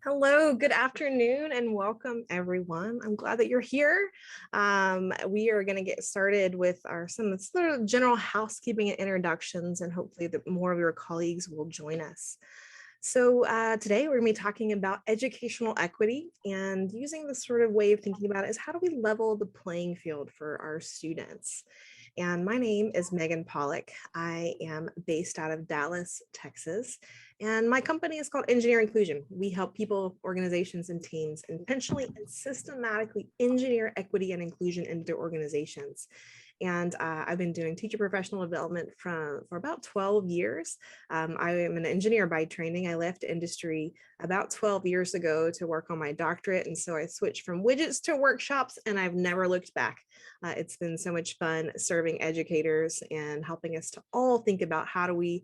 Hello, good afternoon, and welcome everyone. I'm glad that you're here. We are going to get started with some sort of general housekeeping and introductions, and hopefully more of your colleagues will join us. So today we're going to be talking about educational equity, and using this sort of way of thinking about it is how do we level the playing field for our students? And my name is Meagan Pollock. I am based out of Dallas, Texas. And my company is called Engineer Inclusion. We help people, organizations, and teams intentionally and systematically engineer equity and inclusion into their organizations. And I've been doing teacher professional development for about 12 years. I am an engineer by training. I left industry about 12 years ago to work on my doctorate. And so I switched from widgets to workshops, and I've never looked back. It's been so much fun serving educators and helping us to all think about how do we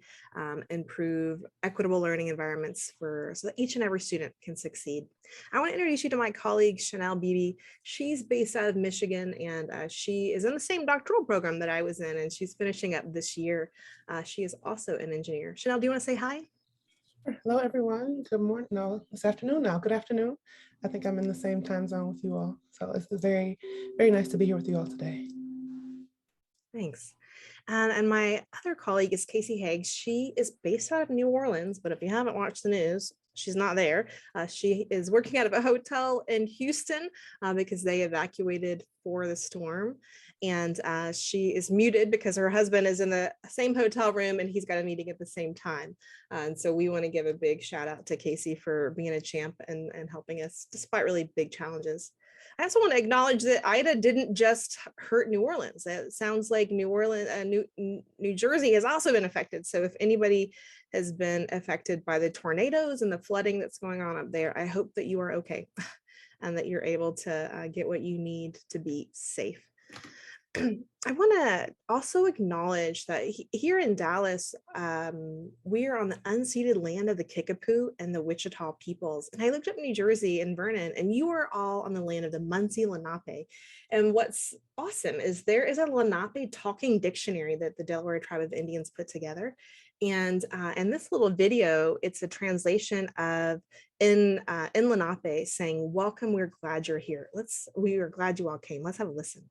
improve equitable learning environments so that each and every student can succeed. I want to introduce you to my colleague, Beebe. She's based out of Michigan, and she is in the same doctoral program that I was in, and she's finishing up this year. She is also an engineer. Chanel, do you want to say hi? Hello, everyone. Good morning. No, it's afternoon now. Good afternoon. I think I'm in the same time zone with you all. So it's very, very nice to be here with you all today. Thanks. And my other colleague is Casey Higgs. She is based out of New Orleans, but if you haven't watched the news, she's not there. She is working out of a hotel in Houston because they evacuated for the storm. And she is muted because her husband is in the same hotel room and he's got a meeting at the same time. And so we want to give a big shout out to Casey for being a champ and helping us despite really big challenges. I also want to acknowledge that Ida didn't just hurt New Orleans. It sounds like New Jersey has also been affected. So if anybody has been affected by the tornadoes and the flooding that's going on up there, I hope that you are okay and that you're able to get what you need to be safe. I want to also acknowledge that here in Dallas, we are on the unceded land of the Kickapoo and the Wichita peoples. And I looked up New Jersey and Vernon, and you are all on the land of the Munsee Lenape. And what's awesome is there is a Lenape talking dictionary that the Delaware Tribe of Indians put together. And in this little video, it's a translation of in Lenape saying, "Welcome, we're glad you're here. We are glad you all came. Let's have a listen."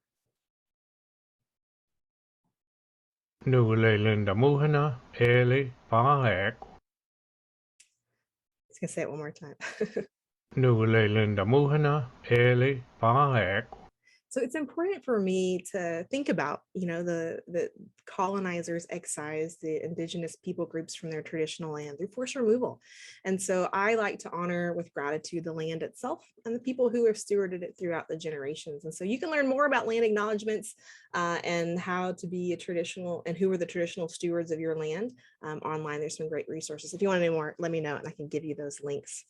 Nuuleilenda muhana eli pahaeku. I was gonna say it one more time. Nuuleilenda muhana eli pahaeku. So it's important for me to think about, the colonizers excised the indigenous people groups from their traditional land through forced removal. And so I like to honor with gratitude the land itself and the people who have stewarded it throughout the generations. And so you can learn more about land acknowledgements and how to be a traditional and who are the traditional stewards of your land online. There's some great resources. If you want to know more, let me know and I can give you those links.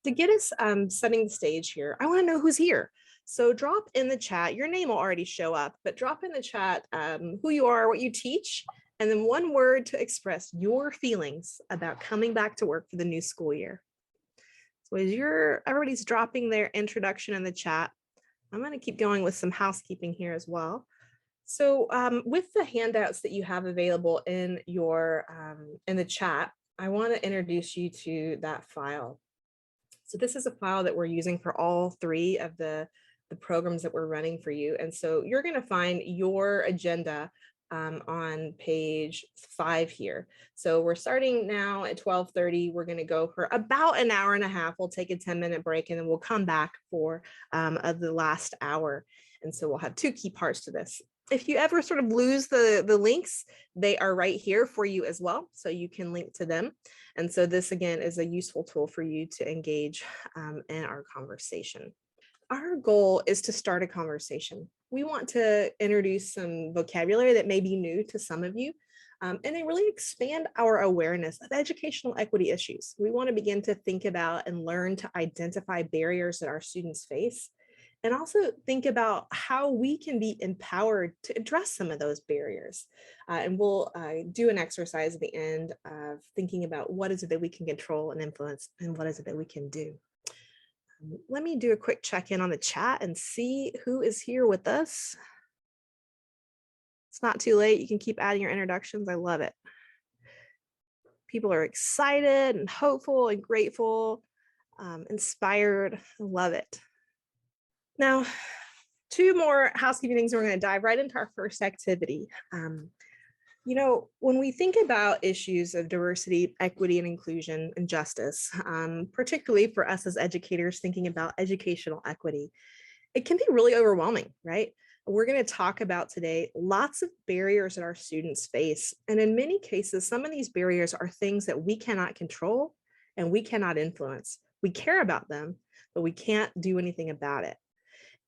To get us setting the stage here, I want to know who's here. So drop in the chat, your name will already show up, but drop in the chat who you are, what you teach, and then one word to express your feelings about coming back to work for the new school year. So as everybody's dropping their introduction in the chat, I'm going to keep going with some housekeeping here as well. So with the handouts that you have available in the chat, I want to introduce you to that file. So this is a file that we're using for all three of the programs that we're running for you. And so you're going to find your agenda on page 5 here. So we're starting now at 12:30. We're going to go for about an hour and a half. We'll take a 10-minute break and then we'll come back for the last hour. And so we'll have 2 key parts to this. If you ever sort of lose the links, they are right here for you as well. So you can link to them. And so this again is a useful tool for you to engage in our conversation. Our goal is to start a conversation. We want to introduce some vocabulary that may be new to some of you, and then really expand our awareness of educational equity issues. We want to begin to think about and learn to identify barriers that our students face, and also think about how we can be empowered to address some of those barriers. And we'll do an exercise at the end of thinking about what is it that we can control and influence, and what is it that we can do. Let me do a quick check-in on the chat and see who is here with us. It's not too late. You can keep adding your introductions. I love it. People are excited and hopeful and grateful. Inspired, love it. Now, two more housekeeping things, and we're going to dive right into our first activity. When we think about issues of diversity, equity, and inclusion and justice, particularly for us as educators thinking about educational equity, it can be really overwhelming, right? We're going to talk about today lots of barriers that our students face. And in many cases, some of these barriers are things that we cannot control and we cannot influence. We care about them, but we can't do anything about it.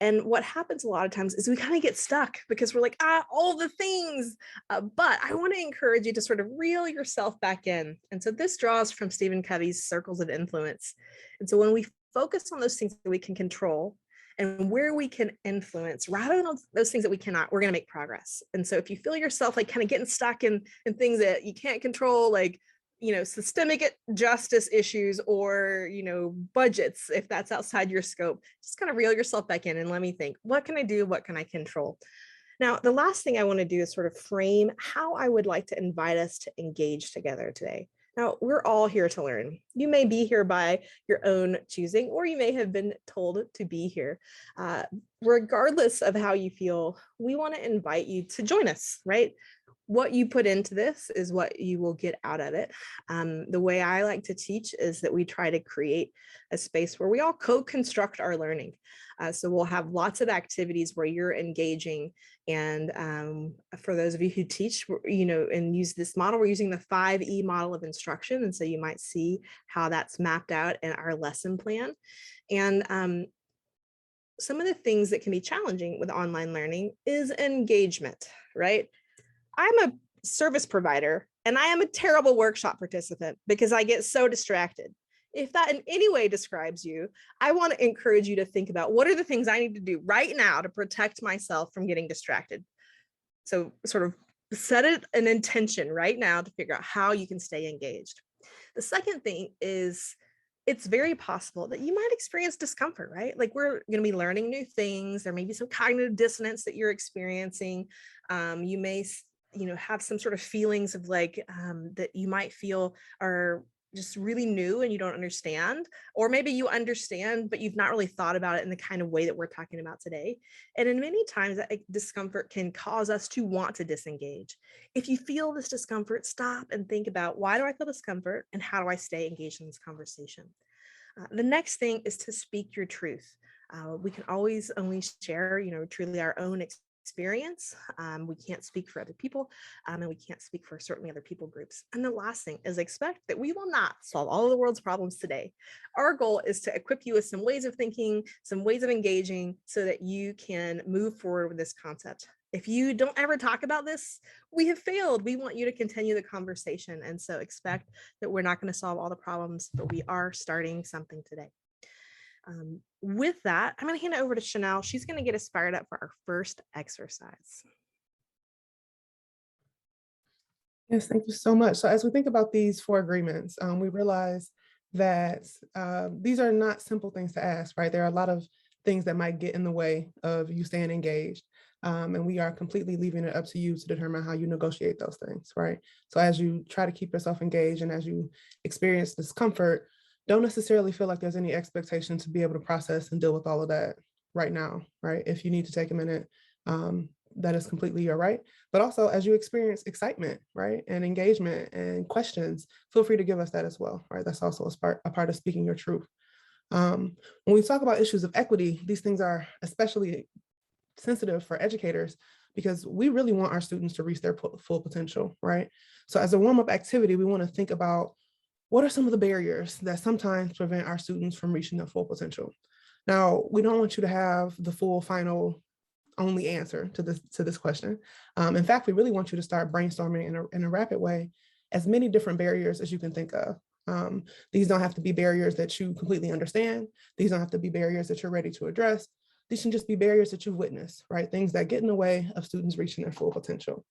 And what happens a lot of times is we kind of get stuck because we're like, all the things. But I want to encourage you to sort of reel yourself back in. And so this draws from Stephen Covey's circles of influence. And so when we focus on those things that we can control and where we can influence, rather than those things that we cannot, we're going to make progress. And so if you feel yourself like kind of getting stuck in things that you can't control, like systemic justice issues or, budgets, if that's outside your scope, just kind of reel yourself back in and let me think, what can I do? What can I control? Now, the last thing I want to do is sort of frame how I would like to invite us to engage together today. Now, we're all here to learn. You may be here by your own choosing, or you may have been told to be here. Regardless of how you feel, we want to invite you to join us, right? What you put into this is what you will get out of it. The way I like to teach is that we try to create a space where we all co-construct our learning. So we'll have lots of activities where you're engaging. And for those of you who teach, and use this model, we're using the 5E model of instruction. And so you might see how that's mapped out in our lesson plan. And some of the things that can be challenging with online learning is engagement, right? I'm a service provider and I am a terrible workshop participant because I get so distracted. If that in any way describes you, I want to encourage you to think about what are the things I need to do right now to protect myself from getting distracted. So sort of set an intention right now to figure out how you can stay engaged. The second thing is it's very possible that you might experience discomfort, right? Like we're going to be learning new things. There may be some cognitive dissonance that you're experiencing. You may have some sort of feelings of like that you might feel are just really new and you don't understand, or maybe you understand, but you've not really thought about it in the kind of way that we're talking about today. And in many times that discomfort can cause us to want to disengage. If you feel this discomfort, stop and think about, why do I feel discomfort and how do I stay engaged in this conversation? The next thing is to speak your truth. We can always only share, truly our own experience. We can't speak for other people, and we can't speak for certainly other people groups. And the last thing is expect that we will not solve all of the world's problems today. Our goal is to equip you with some ways of thinking, some ways of engaging so that you can move forward with this concept. If you don't ever talk about this, we have failed. We want you to continue the conversation. And so expect that we're not going to solve all the problems, but we are starting something today. With that, I'm going to hand it over to Chanel. She's going to get us fired up for our first exercise. Yes, thank you so much. So as we think about these 4 agreements, we realize that these are not simple things to ask, right? There are a lot of things that might get in the way of you staying engaged. And we are completely leaving it up to you to determine how you negotiate those things, right? So as you try to keep yourself engaged and as you experience discomfort, don't necessarily feel like there's any expectation to be able to process and deal with all of that right now, right? If you need to take a minute, that is completely your right. But also as you experience excitement, right, and engagement and questions, feel free to give us that as well, right? That's also a part of speaking your truth. When we talk about issues of equity, these things are especially sensitive for educators because we really want our students to reach their full potential, right? So as a warm-up activity, we want to think about what are some of the barriers that sometimes prevent our students from reaching their full potential? Now, we don't want you to have the full final only answer to this question. In fact, we really want you to start brainstorming in a rapid way as many different barriers as you can think of. These don't have to be barriers that you completely understand. These don't have to be barriers that you're ready to address. These can just be barriers that you've witnessed, right? Things that get in the way of students reaching their full potential.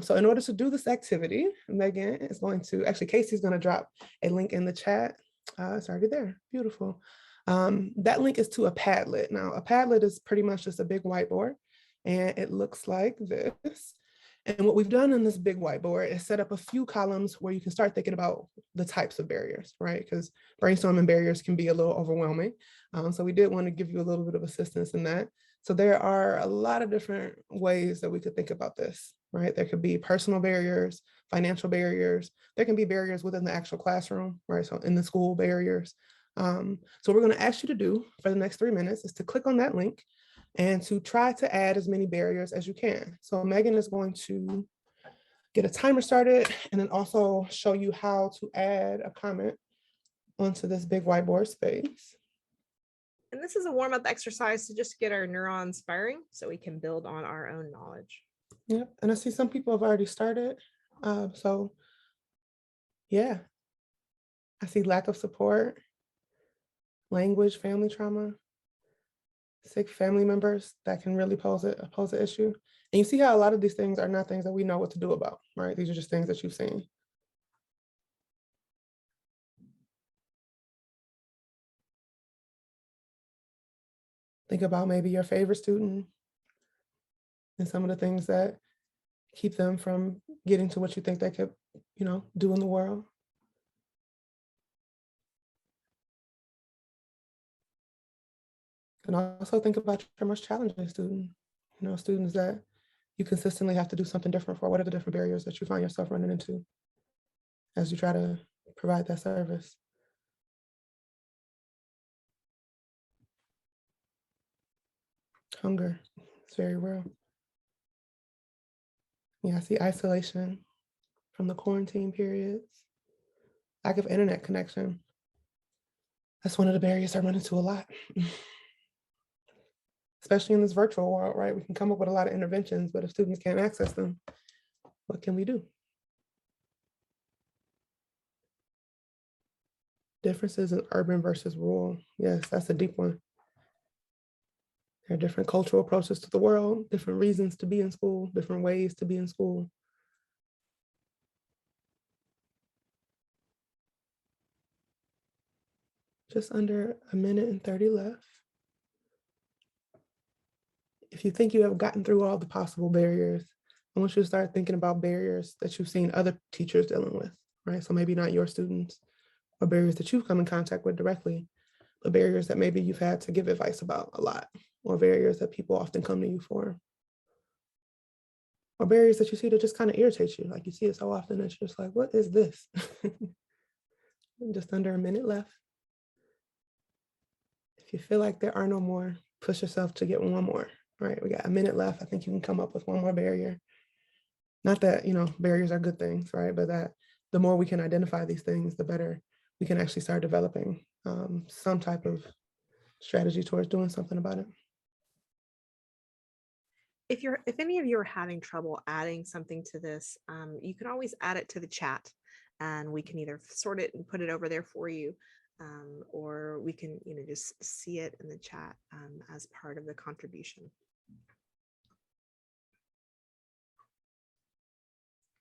So in order to do this activity, Megan is going to, actually Casey's going to drop a link in the chat. It's already there, beautiful. That link is to a Padlet. Now a Padlet is pretty much just a big whiteboard and it looks like this. And what we've done in this big whiteboard is set up a few columns where you can start thinking about the types of barriers, right? Because brainstorming barriers can be a little overwhelming. So we did want to give you a little bit of assistance in that. So there are a lot of different ways that we could think about this, right? There could be personal barriers, financial barriers. There can be barriers within the actual classroom, right? So in the school barriers. So what we're going to ask you to do for the next 3 minutes is to click on that link and to try to add as many barriers as you can. So Meagan is going to get a timer started and then also show you how to add a comment onto this big whiteboard space. And this is a warm-up exercise to just get our neurons firing so we can build on our own knowledge. Yep, and I see some people have already started. So yeah, I see lack of support, language, family trauma, sick family members that can really pose an issue. And you see how a lot of these things are not things that we know what to do about, right? These are just things that you've seen. Think about maybe your favorite student and some of the things that keep them from getting to what you think they could, do in the world. And also think about your most challenging student, students that you consistently have to do something different for. What are the different barriers that you find yourself running into as you try to provide that service? Hunger, it's very real. Yeah, I see isolation from the quarantine periods, lack of internet connection. That's one of the barriers I run into a lot. Especially in this virtual world, right? We can come up with a lot of interventions, but if students can't access them, what can we do? Differences in urban versus rural. Yes, that's a deep one. There are different cultural approaches to the world, different reasons to be in school, different ways to be in school. Just under 1:30 left. If you think you have gotten through all the possible barriers, I want you to start thinking about barriers that you've seen other teachers dealing with, right? So maybe not your students, or barriers that you've come in contact with directly, but barriers that maybe you've had to give advice about a lot, or barriers that people often come to you for, or barriers that you see that just kind of irritate you. Like you see it so often that you're just like, what is this? Just under 1 minute left. If you feel like there are no more, push yourself to get one more, right? We got 1 minute left. I think you can come up with one more barrier. Not that, barriers are good things, right? But that the more we can identify these things, the better we can actually start developing some type of strategy towards doing something about it. If any of you are having trouble adding something to this, you can always add it to the chat and we can either sort it and put it over there for you, or we can just see it in the chat as part of the contribution.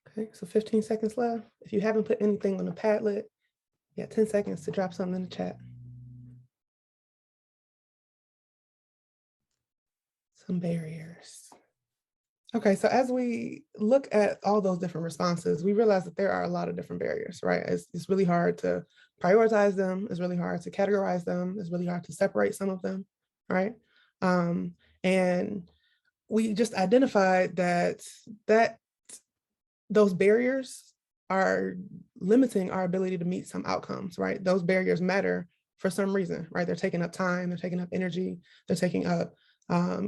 Okay, so 15 seconds left. If you haven't put anything on the Padlet, you got 10 seconds to drop something in the chat. Some barriers. Okay, so as we look at all those different responses, we realize that there are a lot of different barriers, right? It's really hard to prioritize them. It's really hard to categorize them. It's really hard to separate some of them, right? And we just identified that those barriers are limiting our ability to meet some outcomes, right? Those barriers matter for some reason, right? They're taking up time, they're taking up energy, they're taking up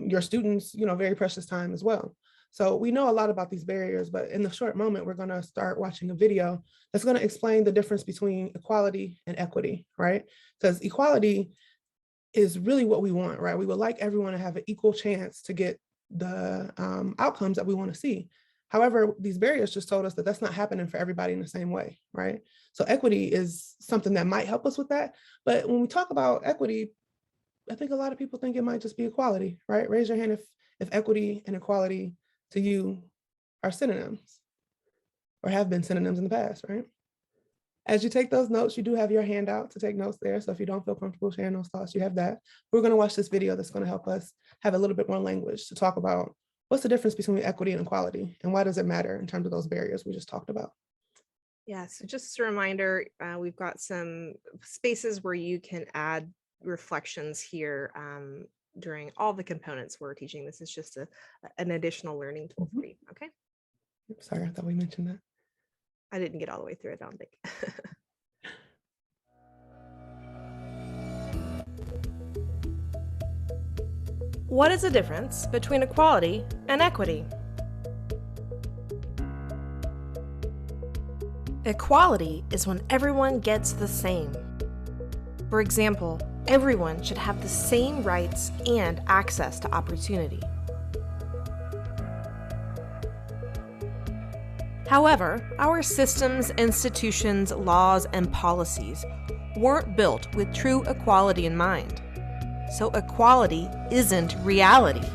your students, very precious time as well. So we know a lot about these barriers, but in the short moment, we're gonna start watching a video that's gonna explain the difference between equality and equity, right? Because equality is really what we want, right? We would like everyone to have an equal chance to get the outcomes that we wanna see. However, these barriers just told us that that's not happening for everybody in the same way, right? So equity is something that might help us with that. But when we talk about equity, I think a lot of people think it might just be equality, right? Raise your hand if equity and equality to you are synonyms or have been synonyms in the past, right? As you take those notes, you do have your handout to take notes there. So if you don't feel comfortable sharing those thoughts, you have that. We're going to watch this video that's going to help us have a little bit more language to talk about what's the difference between equity and equality, and why does it matter in terms of those barriers we just talked about? Yeah, so just a reminder, we've got some spaces where you can add reflections here during all the components we're teaching. This is just an additional learning tool for you, okay? Sorry, I thought we mentioned that. I didn't get all the way through it, I don't think. What is the difference between equality and equity? Equality is when everyone gets the same. For example, everyone should have the same rights and access to opportunity. However, our systems, institutions, laws, and policies weren't built with true equality in mind. So equality isn't reality.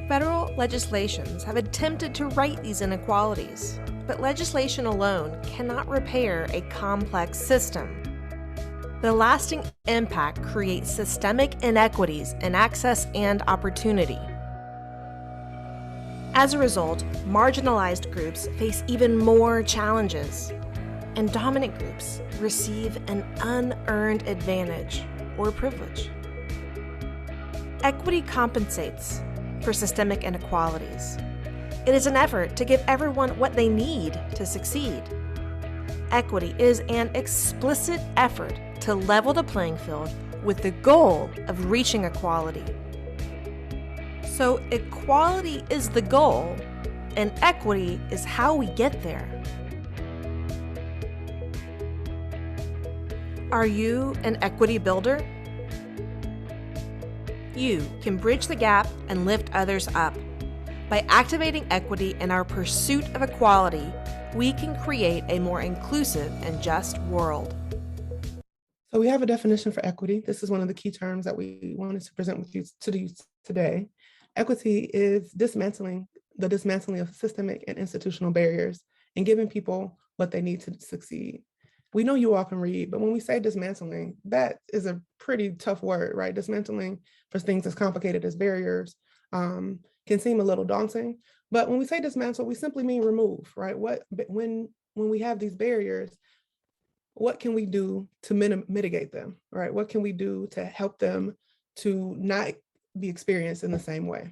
Federal legislations have attempted to right these inequalities, but legislation alone cannot repair a complex system. The lasting impact creates systemic inequities in access and opportunity. As a result, marginalized groups face even more challenges, and dominant groups receive an unearned advantage or privilege. Equity compensates for systemic inequalities. It is an effort to give everyone what they need to succeed. Equity is an explicit effort to level the playing field with the goal of reaching equality. So equality is the goal, and equity is how we get there. Are you an equity builder? You can bridge the gap and lift others up. By activating equity in our pursuit of equality, we can create a more inclusive and just world. So we have a definition for equity. This is one of the key terms that we wanted to present with you today. Equity is dismantling of systemic and institutional barriers and giving people what they need to succeed. We know you all can read, but when we say dismantling, that is a pretty tough word, right? Dismantling for things as complicated as barriers can seem a little daunting, but when we say dismantle, we simply mean remove, right? When we have these barriers, what can we do to mitigate them, right? What can we do to help them to not be experienced in the same way?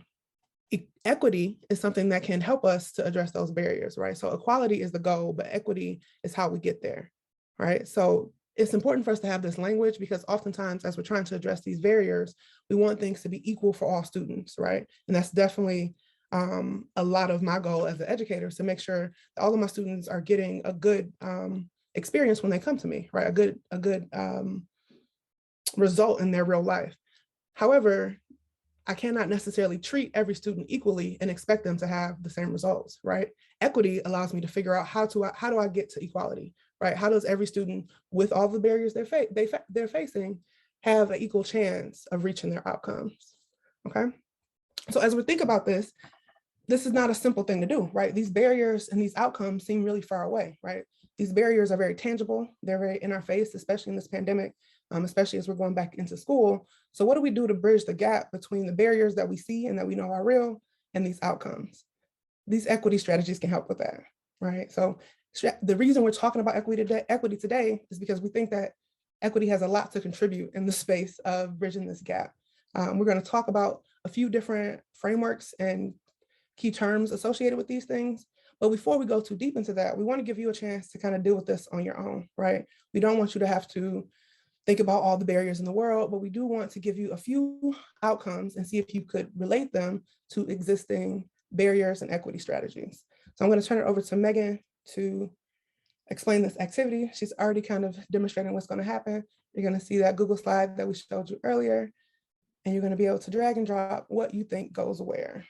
Equity is something that can help us to address those barriers, right? So equality is the goal, but equity is how we get there, right? So it's important for us to have this language because oftentimes as we're trying to address these barriers, we want things to be equal for all students, right? And that's definitely a lot of my goal as an educator is to make sure that all of my students are getting a good experience when they come to me, right? A good result in their real life. However, I cannot necessarily treat every student equally and expect them to have the same results, right? Equity allows me to figure out how do I get to equality, right? How does every student with all the barriers they're facing have an equal chance of reaching their outcomes, okay? So as we think about this is not a simple thing to do, right? These barriers and these outcomes seem really far away, right? These barriers are very tangible. They're very in our face, especially in this pandemic, especially as we're going back into school. So what do we do to bridge the gap between the barriers that we see and that we know are real and these outcomes? These equity strategies can help with that, right? So the reason we're talking about equity today is because we think that equity has a lot to contribute in the space of bridging this gap. We're going to talk about a few different frameworks and key terms associated with these things. But before we go too deep into that, we want to give you a chance to kind of deal with this on your own, right? We don't want you to have to think about all the barriers in the world, but we do want to give you a few outcomes and see if you could relate them to existing barriers and equity strategies. So I'm going to turn it over to Meagan to explain this activity. She's already kind of demonstrating what's going to happen. You're going to see that Google slide that we showed you earlier, and you're going to be able to drag and drop what you think goes where.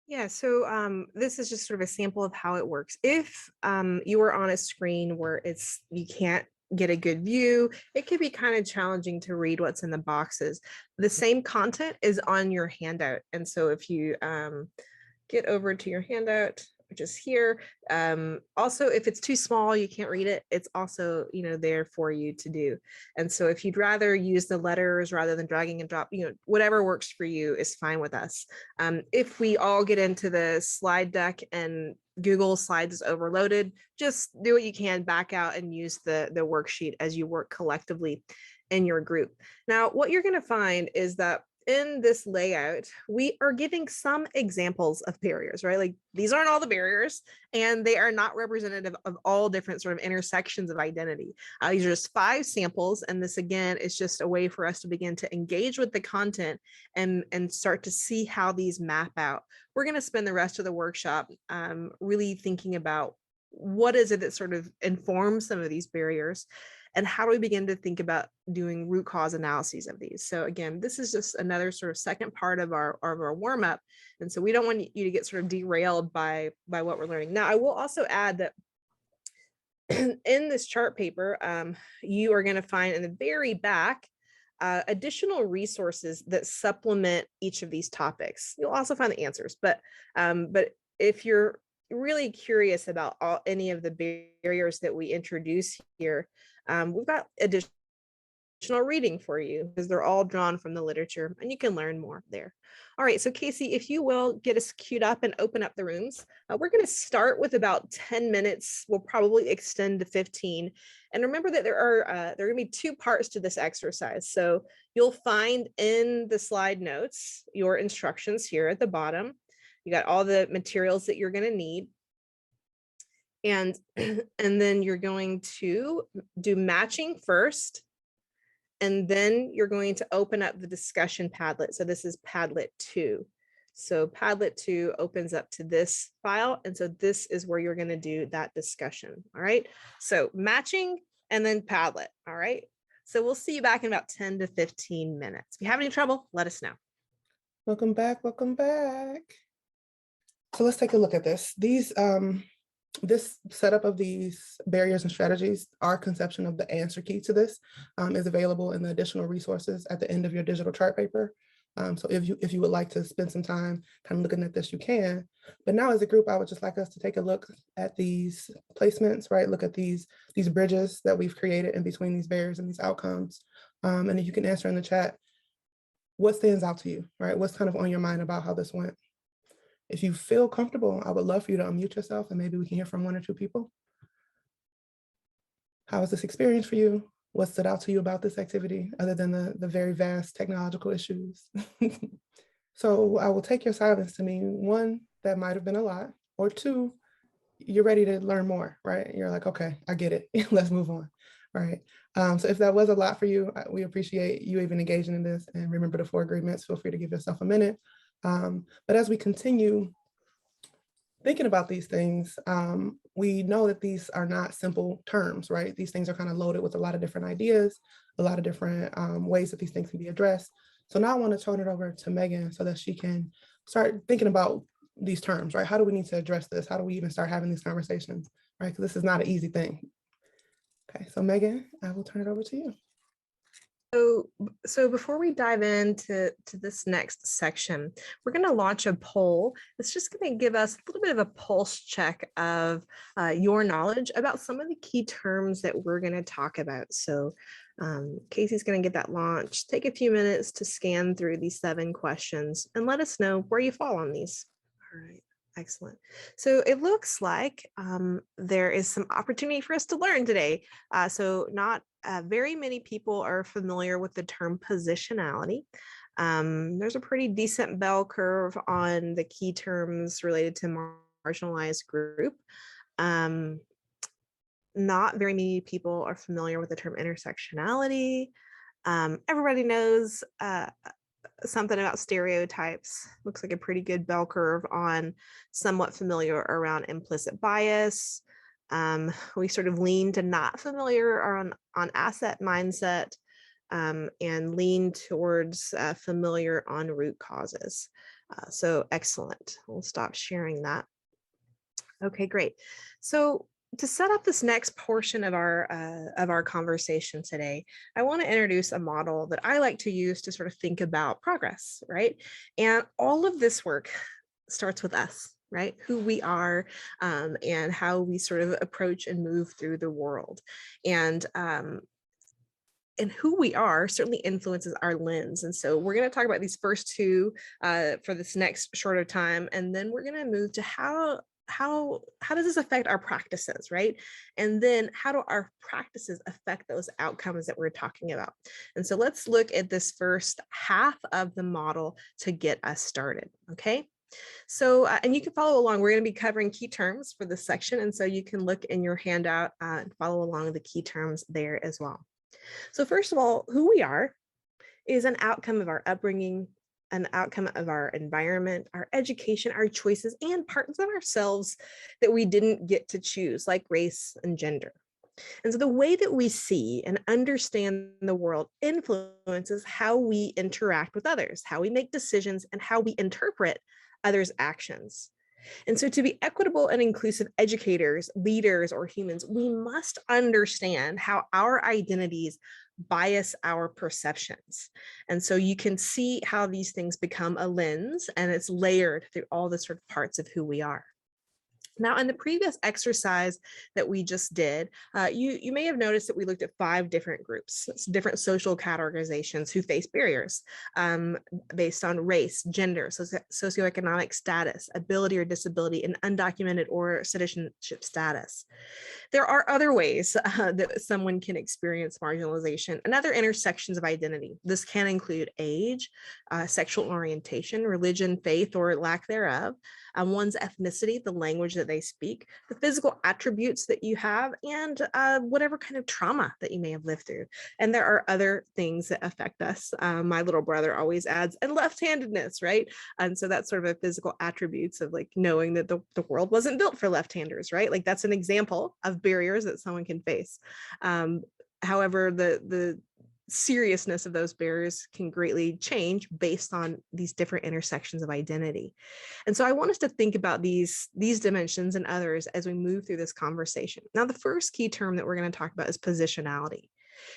Yeah, so this is just sort of a sample of how it works. If you are on a screen where you can't get a good view, it can be kind of challenging to read what's in the boxes. The same content is on your handout. And so if you get over to your handout, which is here. Also, if it's too small, you can't read it, it's also, there for you to do. And so if you'd rather use the letters rather than dragging and drop, whatever works for you is fine with us. If we all get into the slide deck and Google Slides is overloaded, just do what you can, back out and use the worksheet as you work collectively in your group. Now, what you're going to find is that in this layout, we are giving some examples of barriers, right? Like these aren't all the barriers, and they are not representative of all different sort of intersections of identity. These are just 5 samples. And this, again, is just a way for us to begin to engage with the content and start to see how these map out. We're going to spend the rest of the workshop really thinking about what is it that sort of informs some of these barriers, and how do we begin to think about doing root cause analyses of these? So again, this is just another sort of second part of our warm up. And so we don't want you to get sort of derailed by what we're learning. Now, I will also add that in this chart paper, you are going to find in the very back additional resources that supplement each of these topics. You'll also find the answers, but if you're really curious about any of the barriers that we introduce here, we've got additional reading for you because they're all drawn from the literature, and you can learn more there. All right, so Casey, if you will get us queued up and open up the rooms, we're going to start with about 10 minutes. We'll probably extend to 15. And remember that there are going to be 2 parts to this exercise. So you'll find in the slide notes your instructions here at the bottom. You got all the materials that you're going to need. And then you're going to do matching first, and then you're going to open up the discussion Padlet. So this is Padlet 2. So Padlet 2 opens up to this file. And so this is where you're going to do that discussion. All right. So matching and then Padlet. All right. So we'll see you back in about 10 to 15 minutes. If you have any trouble, let us know. Welcome back. Welcome back. So let's take a look at this. This setup of these barriers and strategies, our conception of the answer key to this is available in the additional resources at the end of your digital chart paper. So if you would like to spend some time kind of looking at this, you can. But now as a group, I would just like us to take a look at these placements, right? Look at these bridges that we've created in between these barriers and these outcomes. And if you can answer in the chat, what stands out to you, right? What's kind of on your mind about how this went? If you feel comfortable, I would love for you to unmute yourself and maybe we can hear from 1 or 2 people. How was this experience for you? What stood out to you about this activity other than the very vast technological issues? So I will take your silence to mean 1, that might have been a lot, or 2, you're ready to learn more, right? You're like, okay, I get it. Let's move on, right? So if that was a lot for you, we appreciate you even engaging in this, and remember the 4 agreements. Feel free to give yourself a minute. But as we continue thinking about these things, we know that these are not simple terms, right? These things are kind of loaded with a lot of different ideas, a lot of different ways that these things can be addressed. So now I want to turn it over to Meagan so that she can start thinking about these terms, right? How do we need to address this? How do we even start having these conversations, right? Because this is not an easy thing. Okay, so Meagan, I will turn it over to you. So before we dive into this next section, we're going to launch a poll. It's just going to give us a little bit of a pulse check of your knowledge about some of the key terms that we're going to talk about. So Casey's going to get that launched. Take a few minutes to scan through these 7 questions and let us know where you fall on these. All right. Excellent. So it looks like there is some opportunity for us to learn today. So not very many people are familiar with the term positionality. There's a pretty decent bell curve on the key terms related to marginalized group. Not very many people are familiar with the term intersectionality. Everybody knows something about stereotypes. Looks like a pretty good bell curve on somewhat familiar around implicit bias. We sort of lean to not familiar on asset mindset and lean towards familiar on root causes. So excellent. We'll stop sharing that. Okay, great. So to set up this next portion of our conversation today, I want to introduce a model that I like to use to sort of think about progress, right? And all of this work starts with us, right? Who we are, and how we sort of approach and move through the world. And who we are certainly influences our lens. And so we're going to talk about these first two for this next short of time, and then we're going to move to how does this affect our practices, right? And then how do our practices affect those outcomes that we're talking about? And so let's look at this first half of the model to get us started, okay? So, and you can follow along. We're going to be covering key terms for this section. And so you can look in your handout and follow along the key terms there as well. So first of all, who we are is an outcome of our upbringing, an outcome of our environment, our education, our choices, and parts of ourselves that we didn't get to choose, like race and gender. And so the way that we see and understand the world influences how we interact with others, how we make decisions, and how we interpret others' actions. And so to be equitable and inclusive educators, leaders, or humans, we must understand how our identities bias our perceptions. And so you can see how these things become a lens, and it's layered through all the sort of parts of who we are. Now, in the previous exercise that we just did, you may have noticed that we looked at 5 different groups, different social categorizations who face barriers based on race, gender, socioeconomic status, ability or disability, and undocumented or citizenship status. There are other ways that someone can experience marginalization and other intersections of identity. This can include age, sexual orientation, religion, faith, or lack thereof, one's ethnicity, the language that they speak, the physical attributes that you have, and whatever kind of trauma that you may have lived through. And there are other things that affect us. My little brother always adds, and left-handedness, right? And so that's sort of a physical attributes of like knowing that the world wasn't built for left-handers, right? Like that's an example of barriers that someone can face. However, the seriousness of those barriers can greatly change based on these different intersections of identity. And so I want us to think about these dimensions and others as we move through this conversation. Now, the first key term that we're going to talk about is positionality.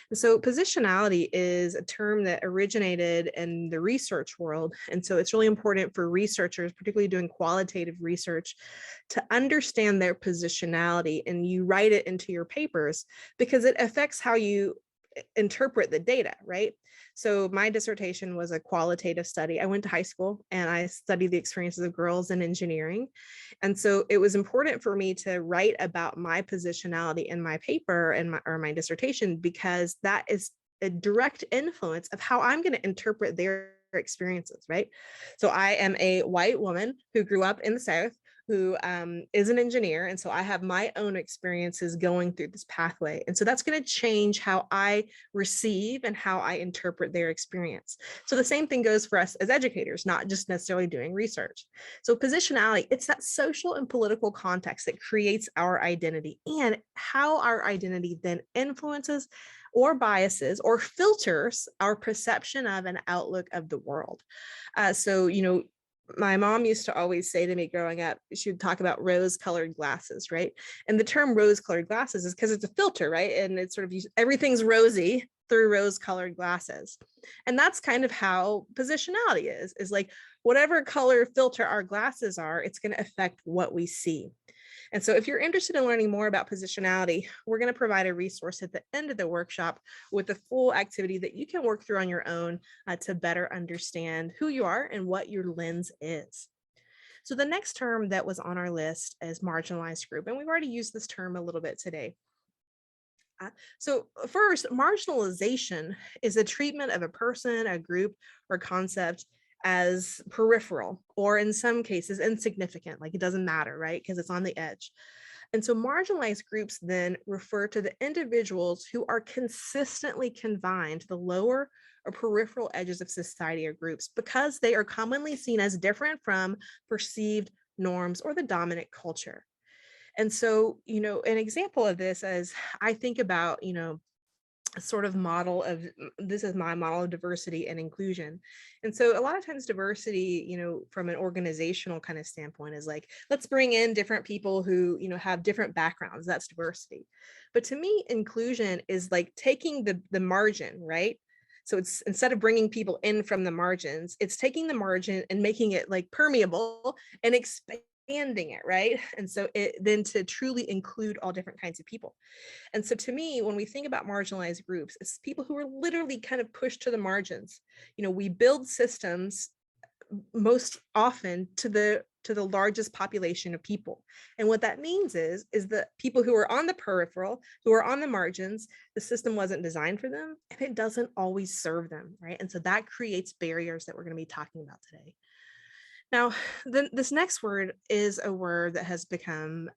And so positionality is a term that originated in the research world. And so it's really important for researchers, particularly doing qualitative research, to understand their positionality, and you write it into your papers because it affects how you interpret the data, right? So my dissertation was a qualitative study. I went to high school and I studied the experiences of girls in engineering. And so it was important for me to write about my positionality in my paper and my dissertation, because that is a direct influence of how I'm going to interpret their experiences, right? So I am a white woman who grew up in the South, who is an engineer. And so I have my own experiences going through this pathway. And so that's going to change how I receive and how I interpret their experience. So the same thing goes for us as educators, not just necessarily doing research. So positionality, it's that social and political context that creates our identity, and how our identity then influences or biases or filters our perception of and outlook of the world. My mom used to always say to me growing up, she would talk about rose-colored glasses, right? And the term rose-colored glasses is because it's a filter, right? And it's sort of, everything's rosy through rose-colored glasses. And that's kind of how positionality is like whatever color filter our glasses are, it's going to affect what we see. And so if you're interested in learning more about positionality, we're going to provide a resource at the end of the workshop with a full activity that you can work through on your own to better understand who you are and what your lens is. So the next term that was on our list is marginalized group, and we've already used this term a little bit today. So first, marginalization is a treatment of a person, a group, or concept as peripheral, or in some cases insignificant, like it doesn't matter, right? Because it's on the edge. And so marginalized groups then refer to the individuals who are consistently confined to the lower or peripheral edges of society or groups because they are commonly seen as different from perceived norms or the dominant culture. And so, an example of this as I think about, a sort of model of, this is my model of diversity and inclusion. And so a lot of times diversity, from an organizational kind of standpoint is like, let's bring in different people who, have different backgrounds. That's diversity. But to me, inclusion is like taking the margin, right? So it's, instead of bringing people in from the margins, it's taking the margin and making it like permeable and expanding it, right? And so then to truly include all different kinds of people. And so to me, when we think about marginalized groups, it's people who are literally kind of pushed to the margins. We build systems most often to the largest population of people. And what that means is that people who are on the peripheral, who are on the margins, the system wasn't designed for them, and it doesn't always serve them, right? And so that creates barriers that we're going to be talking about today. Now, this next word is a word that has become,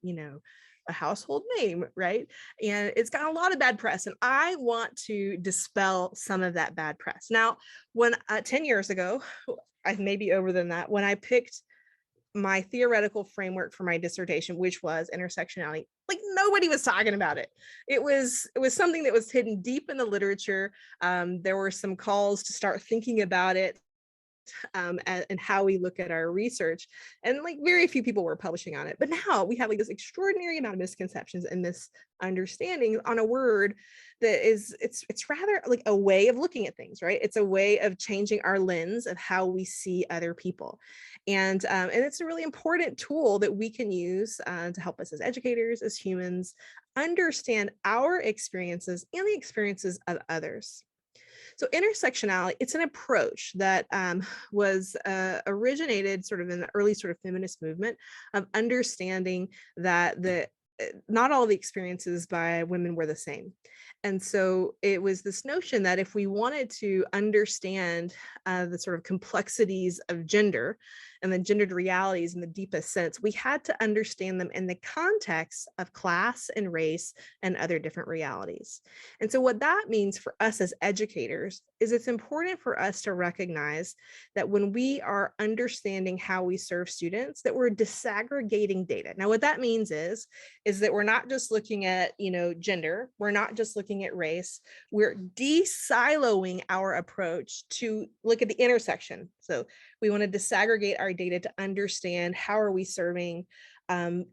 a household name, right? And it's got a lot of bad press, and I want to dispel some of that bad press. Now, when 10 years ago, I maybe over than that, when I picked my theoretical framework for my dissertation, which was intersectionality, like nobody was talking about it. It was something that was hidden deep in the literature. There were some calls to start thinking about it, and how we look at our research, and like very few people were publishing on it. But now we have like this extraordinary amount of misconceptions and misunderstandings on a word that is it's rather like a way of looking at things, right? It's a way of changing our lens of how we see other people, and it's a really important tool that we can use to help us as educators, as humans, understand our experiences and the experiences of others. So intersectionality, it's an approach that was originated sort of in the early sort of feminist movement of understanding that not all the experiences by women were the same. And so it was this notion that if we wanted to understand the sort of complexities of gender and the gendered realities in the deepest sense, we had to understand them in the context of class and race and other different realities. And so what that means for us as educators is it's important for us to recognize that when we are understanding how we serve students, that we're disaggregating data. Now, what that means is that we're not just looking at, gender, we're not just looking at race, we're de-siloing our approach to look at the intersection. So we want to disaggregate our data to understand how are we serving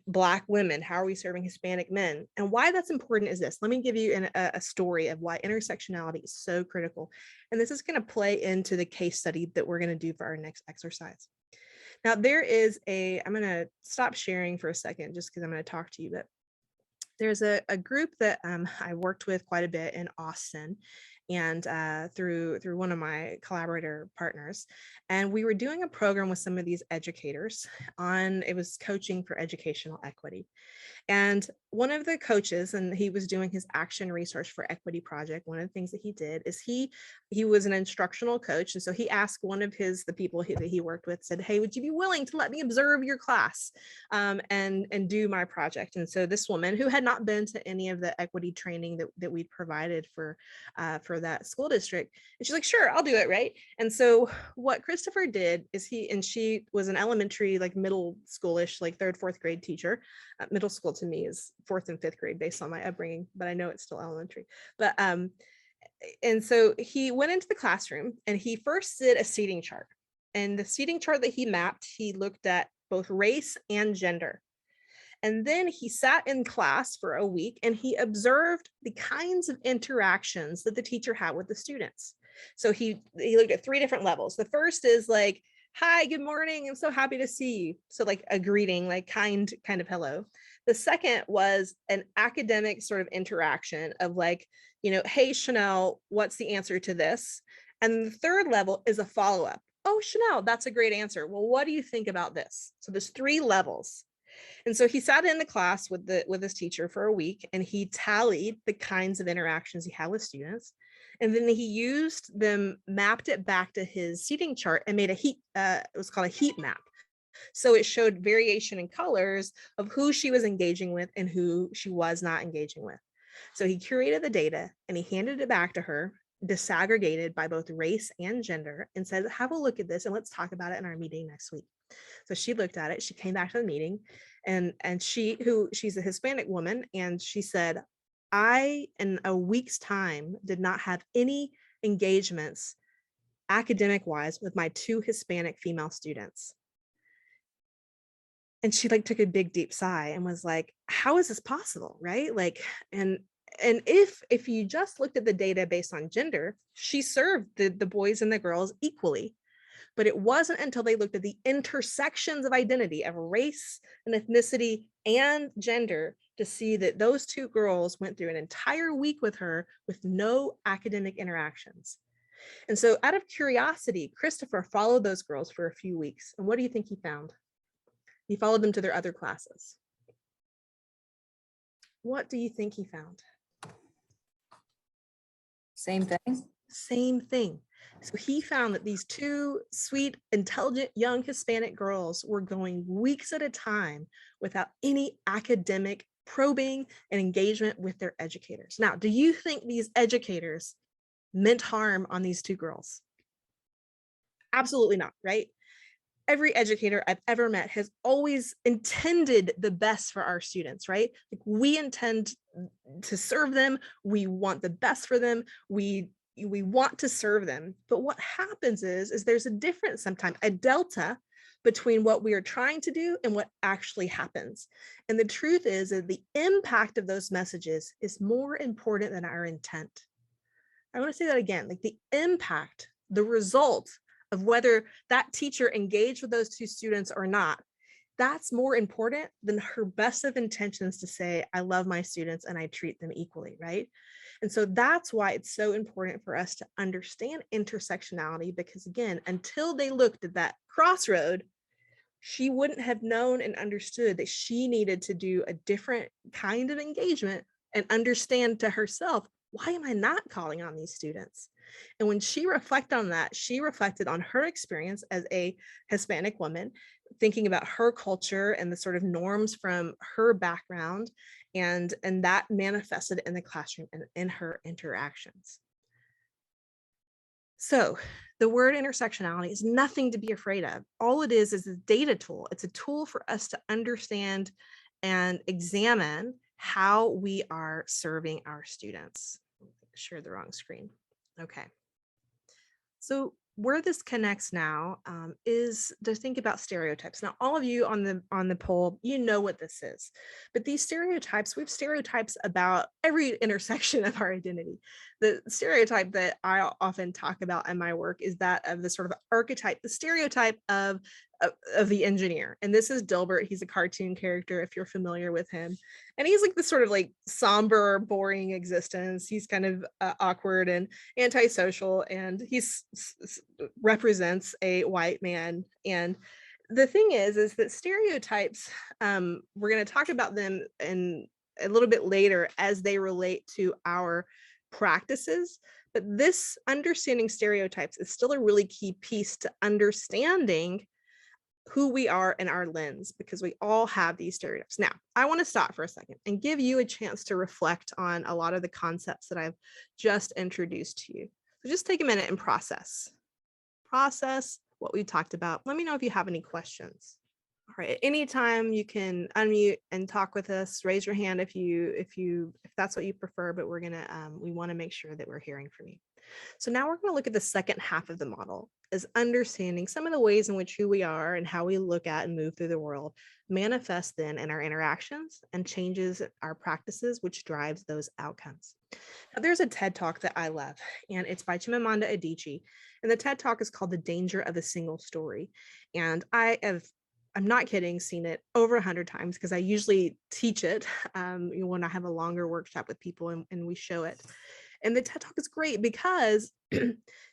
Black women, how are we serving Hispanic men, and why that's important is this. Let me give you a story of why intersectionality is so critical. And this is going to play into the case study that we're going to do for our next exercise. Now, I'm going to stop sharing for a second just because I'm going to talk to you, but there's a group that I worked with quite a bit in Austin, and through one of my collaborator partners, and we were doing a program with some of these educators it was coaching for educational equity. And one of the coaches, and he was doing his action research for equity project, one of the things that he did is he was an instructional coach. And so he asked one of the people that he worked with, said, hey, would you be willing to let me observe your class and do my project? And so this woman, who had not been to any of the equity training that we'd provided for that school district, and she's like, sure, I'll do it, right? And so what Christopher did is she was an elementary, like middle schoolish, like 3rd, 4th grade teacher. Middle school to me is 4th and 5th grade based on my upbringing, but I know it's still elementary. But and so he went into the classroom and he first did a seating chart. And the seating chart that he mapped, he looked at both race and gender. And then he sat in class for a week and he observed the kinds of interactions that the teacher had with the students. So he looked at 3 different levels. The first is like, hi, good morning, I'm so happy to see you. So like a greeting, like kind of hello. The second was an academic sort of interaction of like, hey, Chanel, what's the answer to this? And the third level is a follow-up. Oh, Chanel, that's a great answer. Well, what do you think about this? So there's 3 levels. And so he sat in the class with his teacher for a week, and he tallied the kinds of interactions he had with students. And then he mapped it back to his seating chart and made it was called a heat map. So it showed variation in colors of who she was engaging with and who she was not engaging with. So he curated the data and he handed it back to her, disaggregated by both race and gender, and said, have a look at this and let's talk about it in our meeting next week. So she looked at it, she came back to the meeting, and she's a Hispanic woman, and she said, I, in a week's time, did not have any engagements academic wise with my 2 Hispanic female students. And she like took a big deep sigh and was like, how is this possible, right? Like, and if you just looked at the data based on gender, she served the boys and the girls equally. But it wasn't until they looked at the intersections of identity, of race and ethnicity and gender, to see that those two girls went through an entire week with her with no academic interactions. And so out of curiosity, Christopher followed those girls for a few weeks. And what do you think he found? He followed them to their other classes. What do you think he found? Same thing. Same thing. So he found that these two sweet, intelligent, young Hispanic girls were going weeks at a time without any academic probing and engagement with their educators. Now, do you think these educators meant harm on these two girls? Absolutely not, right? Every educator I've ever met has always intended the best for our students, right? Like, we intend to serve them. We want the best for them. We want to serve them. But what happens is there's a difference sometimes, a delta between what we are trying to do and what actually happens. And the truth is that the impact of those messages is more important than our intent. I want to say that again, like the impact, the result of whether that teacher engaged with those two students or not, that's more important than her best of intentions to say, I love my students and I treat them equally, right? And so that's why it's so important for us to understand intersectionality, because again, until they looked at that crossroad, she wouldn't have known and understood that she needed to do a different kind of engagement and understand to herself, why am I not calling on these students? And when she reflected on that, she reflected on her experience as a Hispanic woman, thinking about her culture and the sort of norms from her background, and that manifested in the classroom and in her interactions. So the word intersectionality is nothing to be afraid of. All it is a data tool. It's a tool for us to understand and examine how we are serving our students. Share the wrong screen. Okay. So where this connects now is to think about stereotypes. Now, all of you on the poll, you know what this is, but these stereotypes, we have stereotypes about every intersection of our identity. The stereotype that I often talk about in my work is that of the sort of archetype, the stereotype of the engineer. And this is Dilbert. He's a cartoon character, if you're familiar with him. And he's like this sort of like somber, boring existence. He's kind of awkward and antisocial, and he represents a white man. And the thing is that stereotypes, we're going to talk about them in a little bit later as they relate to our practices. But this understanding stereotypes is still a really key piece to understanding who we are in our lens, because we all have these stereotypes. Now, I want to stop for a second and give you a chance to reflect on a lot of the concepts that I've just introduced to you. So just take a minute and process what we talked about. Let me know if you have any questions. All right, at any time you can unmute and talk with us. Raise your hand if that's what you prefer, but we want to make sure that we're hearing from you. So now we're going to look at the second half of the model, is understanding some of the ways in which who we are and how we look at and move through the world manifest then in our interactions and changes our practices, which drives those outcomes. Now, there's a TED Talk that I love, and it's by Chimamanda Adichie. And the TED Talk is called The Danger of a Single Story. And I'm not kidding, seen it over 100 times, because I usually teach it when I have a longer workshop with people and we show it. And the TED Talk is great because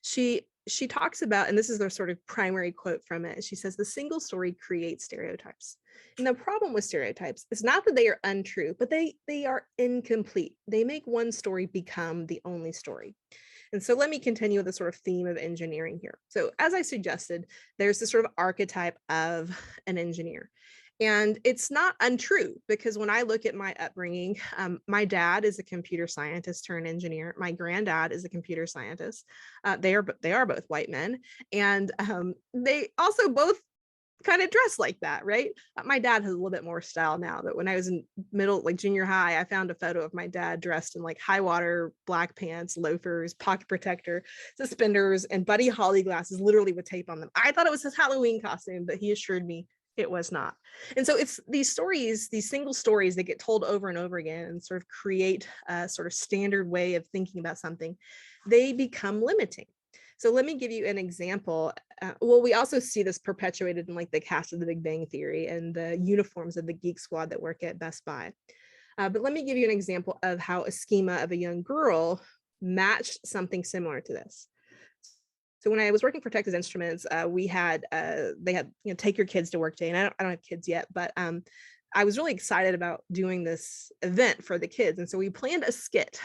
she talks about, and this is their sort of primary quote from it, she says, the single story creates stereotypes. And the problem with stereotypes is not that they are untrue, but they are incomplete. They make one story become the only story. And so let me continue with the sort of theme of engineering here. So as I suggested, there's this sort of archetype of an engineer. And it's not untrue, because when I look at my upbringing, my dad is a computer scientist turned engineer. My granddad is a computer scientist. They are both white men, and they also both kind of dress like that, right? My dad has a little bit more style now, but when I was in junior high, I found a photo of my dad dressed in like high water black pants, loafers, pocket protector, suspenders, and Buddy Holly glasses, literally with tape on them. I thought it was his Halloween costume, but he assured me it was not. And so it's these stories, these single stories that get told over and over again and sort of create a sort of standard way of thinking about something. They become limiting. So let me give you an example well, we also see this perpetuated in like the cast of the Big Bang Theory and the uniforms of the Geek Squad that work at Best Buy. But let me give you an example of how a schema of a young girl matched something similar to this. So when I was working for Texas Instruments, they had, take your kids to work day, and I don't have kids yet, but I was really excited about doing this event for the kids. And so we planned a skit.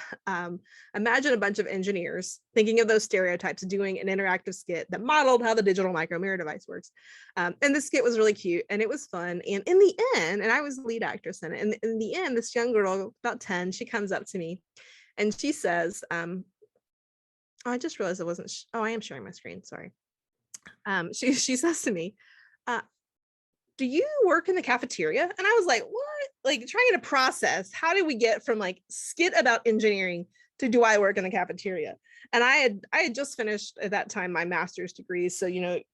Imagine a bunch of engineers thinking of those stereotypes, doing an interactive skit that modeled how the digital micro mirror device works. And the skit was really cute and it was fun. And in the end, and I was the lead actress in it, and in the end, this young girl, about 10, she comes up to me and she says, oh, I just realized I wasn't, I am sharing my screen, sorry. She says to me, do you work in the cafeteria? And I was like, what? Like trying to process, how did we get from like skit about engineering to do I work in the cafeteria? And I had just finished at that time my master's degree. So,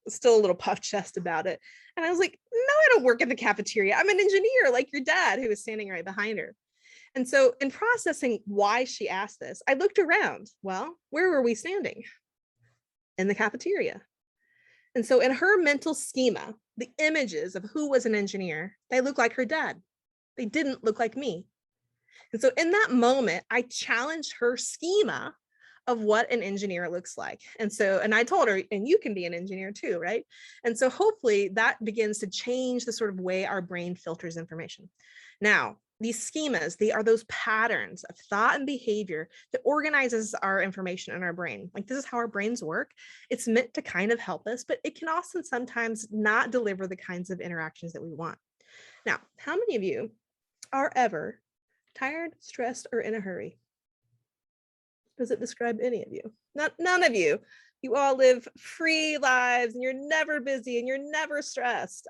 still a little puff chest about it. And I was like, no, I don't work in the cafeteria. I'm an engineer like your dad, who was standing right behind her. And so in processing why she asked this, I looked around. Well, where were we standing? In the cafeteria. And so in her mental schema, the images of who was an engineer, they look like her dad. They didn't look like me. And so in that moment, I challenged her schema of what an engineer looks like. And I told her, and you can be an engineer too, right? And so hopefully that begins to change the sort of way our brain filters information. Now, these schemas, they are those patterns of thought and behavior that organizes our information in our brain. Like this is how our brains work. It's meant to kind of help us, but it can also sometimes not deliver the kinds of interactions that we want. Now, how many of you are ever tired, stressed, or in a hurry? Does it describe any of you? None of you. You all live free lives and you're never busy and you're never stressed.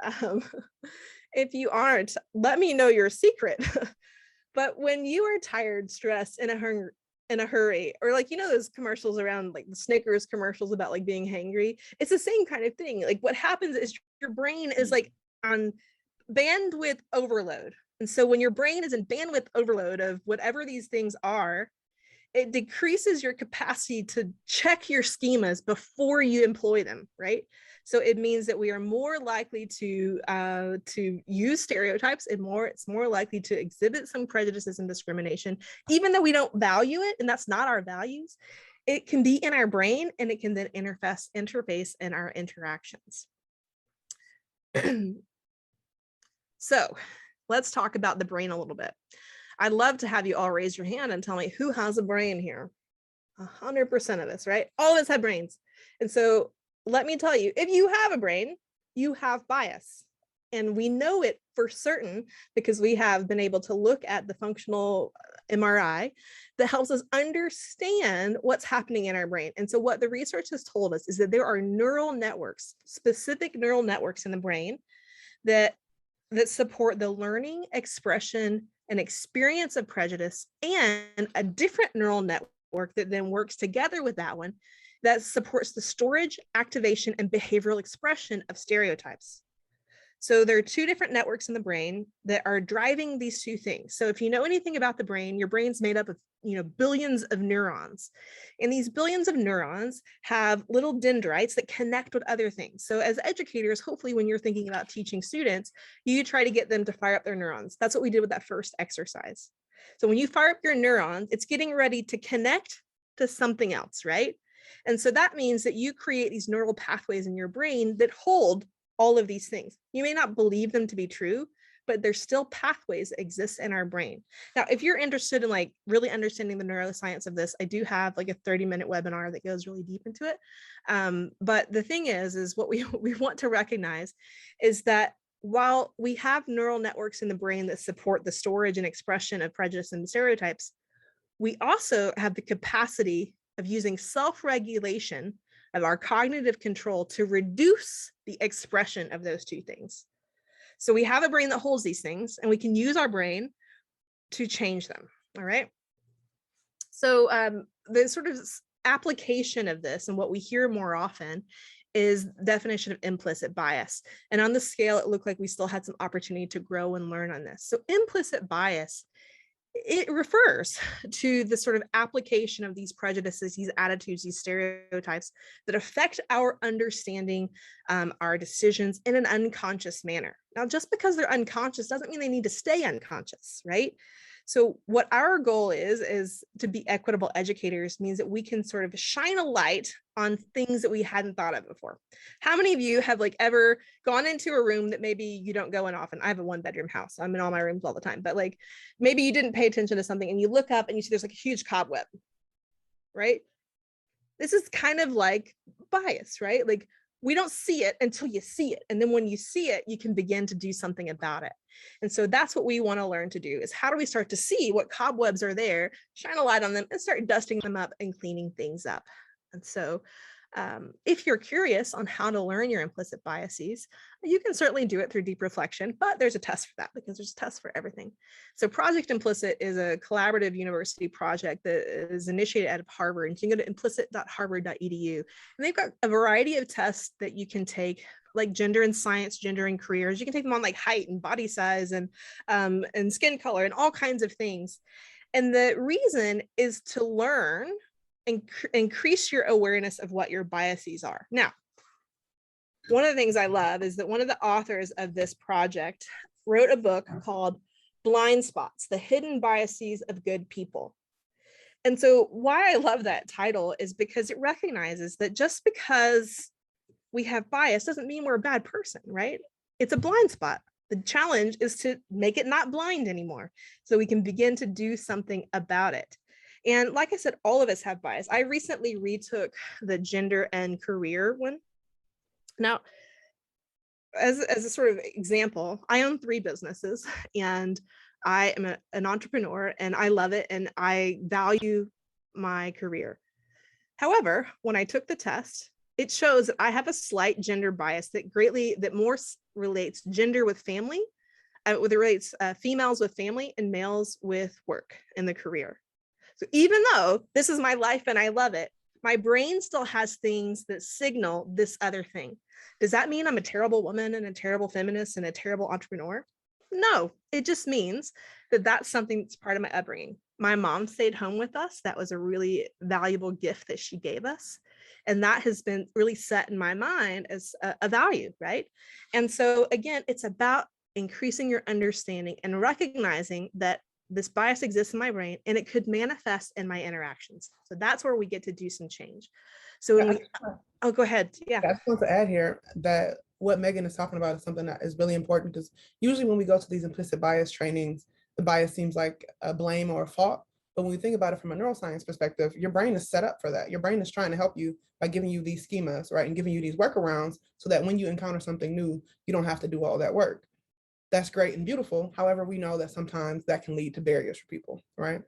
If you aren't, let me know your secret. But when you are tired, stressed, in a hurry, or like, those commercials around like the Snickers commercials about like being hangry, it's the same kind of thing. Like what happens is your brain is like on bandwidth overload. And so when your brain is in bandwidth overload of whatever these things are, it decreases your capacity to check your schemas before you employ them, right? So it means that we are more likely to use stereotypes, and it's more likely to exhibit some prejudices and discrimination, even though we don't value it, and that's not our values. It can be in our brain, and it can then interface in our interactions. So let's talk about the brain a little bit. I'd love to have you all raise your hand and tell me who has a brain here. 100% of us, right? All of us have brains. And so let me tell you, if you have a brain, you have bias. And we know it for certain because we have been able to look at the functional MRI that helps us understand what's happening in our brain. And so what the research has told us is that there are neural networks, specific neural networks in the brain that support the learning, expression, and experience of prejudice, and a different neural network that then works together with that one that supports the storage, activation, and behavioral expression of stereotypes. So there are two different networks in the brain that are driving these two things. So if you know anything about the brain, your brain's made up of billions of neurons. And these billions of neurons have little dendrites that connect with other things. So as educators, hopefully when you're thinking about teaching students, you try to get them to fire up their neurons. That's what we did with that first exercise. So when you fire up your neurons, it's getting ready to connect to something else, right? And so that means that you create these neural pathways in your brain that hold all of these things. You may not believe them to be true, but there's still pathways that exist in our brain. Now, if you're interested in like really understanding the neuroscience of this, I do have like a 30-minute webinar that goes really deep into it. But the thing is what we want to recognize is that while we have neural networks in the brain that support the storage and expression of prejudice and stereotypes, we also have the capacity of using self-regulation of our cognitive control to reduce the expression of those two things. So we have a brain that holds these things, and we can use our brain to change them, all right? So the sort of application of this, and what we hear more often, is definition of implicit bias. And on the scale, it looked like we still had some opportunity to grow and learn on this. So implicit bias it refers to the sort of application of these prejudices, these attitudes, these stereotypes that affect our understanding, our decisions in an unconscious manner. Now, just because they're unconscious doesn't mean they need to stay unconscious, right? So what our goal is to be equitable educators means that we can sort of shine a light on things that we hadn't thought of before. How many of you have like ever gone into a room that maybe you don't go in often? I have a 1-bedroom house. I'm in all my rooms all the time, but like maybe you didn't pay attention to something and you look up and you see there's like a huge cobweb, right? This is kind of like bias, right? Like we don't see it until you see it. And then when you see it, you can begin to do something about it. And so that's what we want to learn to do, is how do we start to see what cobwebs are there, shine a light on them, and start dusting them up and cleaning things up. And so if you're curious on how to learn your implicit biases, you can certainly do it through deep reflection, but there's a test for that because there's a test for everything. So Project Implicit is a collaborative university project that is initiated out of Harvard. And you can go to implicit.harvard.edu. And they've got a variety of tests that you can take, like gender and science, gender and careers. You can take them on like height and body size and skin color and all kinds of things. And the reason is to learn and increase your awareness of what your biases are. Now, one of the things I love is that one of the authors of this project wrote a book called Blind Spots: The Hidden Biases of Good People. And so why I love that title is because it recognizes that just because we have bias doesn't mean we're a bad person, right? It's a blind spot. The challenge is to make it not blind anymore so we can begin to do something about it. And like I said, all of us have bias. I recently retook the gender and career one. Now, as a sort of example, I own 3 businesses and I am an entrepreneur and I love it and I value my career. However, when I took the test, it shows that I have a slight gender bias that more relates gender with family, it relates females with family and males with work in the career. So even though this is my life and I love it, my brain still has things that signal this other thing. Does that mean I'm a terrible woman and a terrible feminist and a terrible entrepreneur? No, it just means that that's something that's part of my upbringing. My mom stayed home with us. That was a really valuable gift that she gave us. And that has been really set in my mind as a value, right? And so again, it's about increasing your understanding and recognizing that this bias exists in my brain and it could manifest in my interactions. So that's where we get to do some change. So when oh, go ahead. Yeah. I just want to add here that what Meagan is talking about is something that is really important, because usually when we go to these implicit bias trainings, the bias seems like a blame or a fault. But when we think about it from a neuroscience perspective, your brain is set up for that. Your brain is trying to help you by giving you these schemas, right? And giving you these workarounds so that when you encounter something new, you don't have to do all that work. That's great and beautiful. However, we know that sometimes that can lead to barriers for people, right?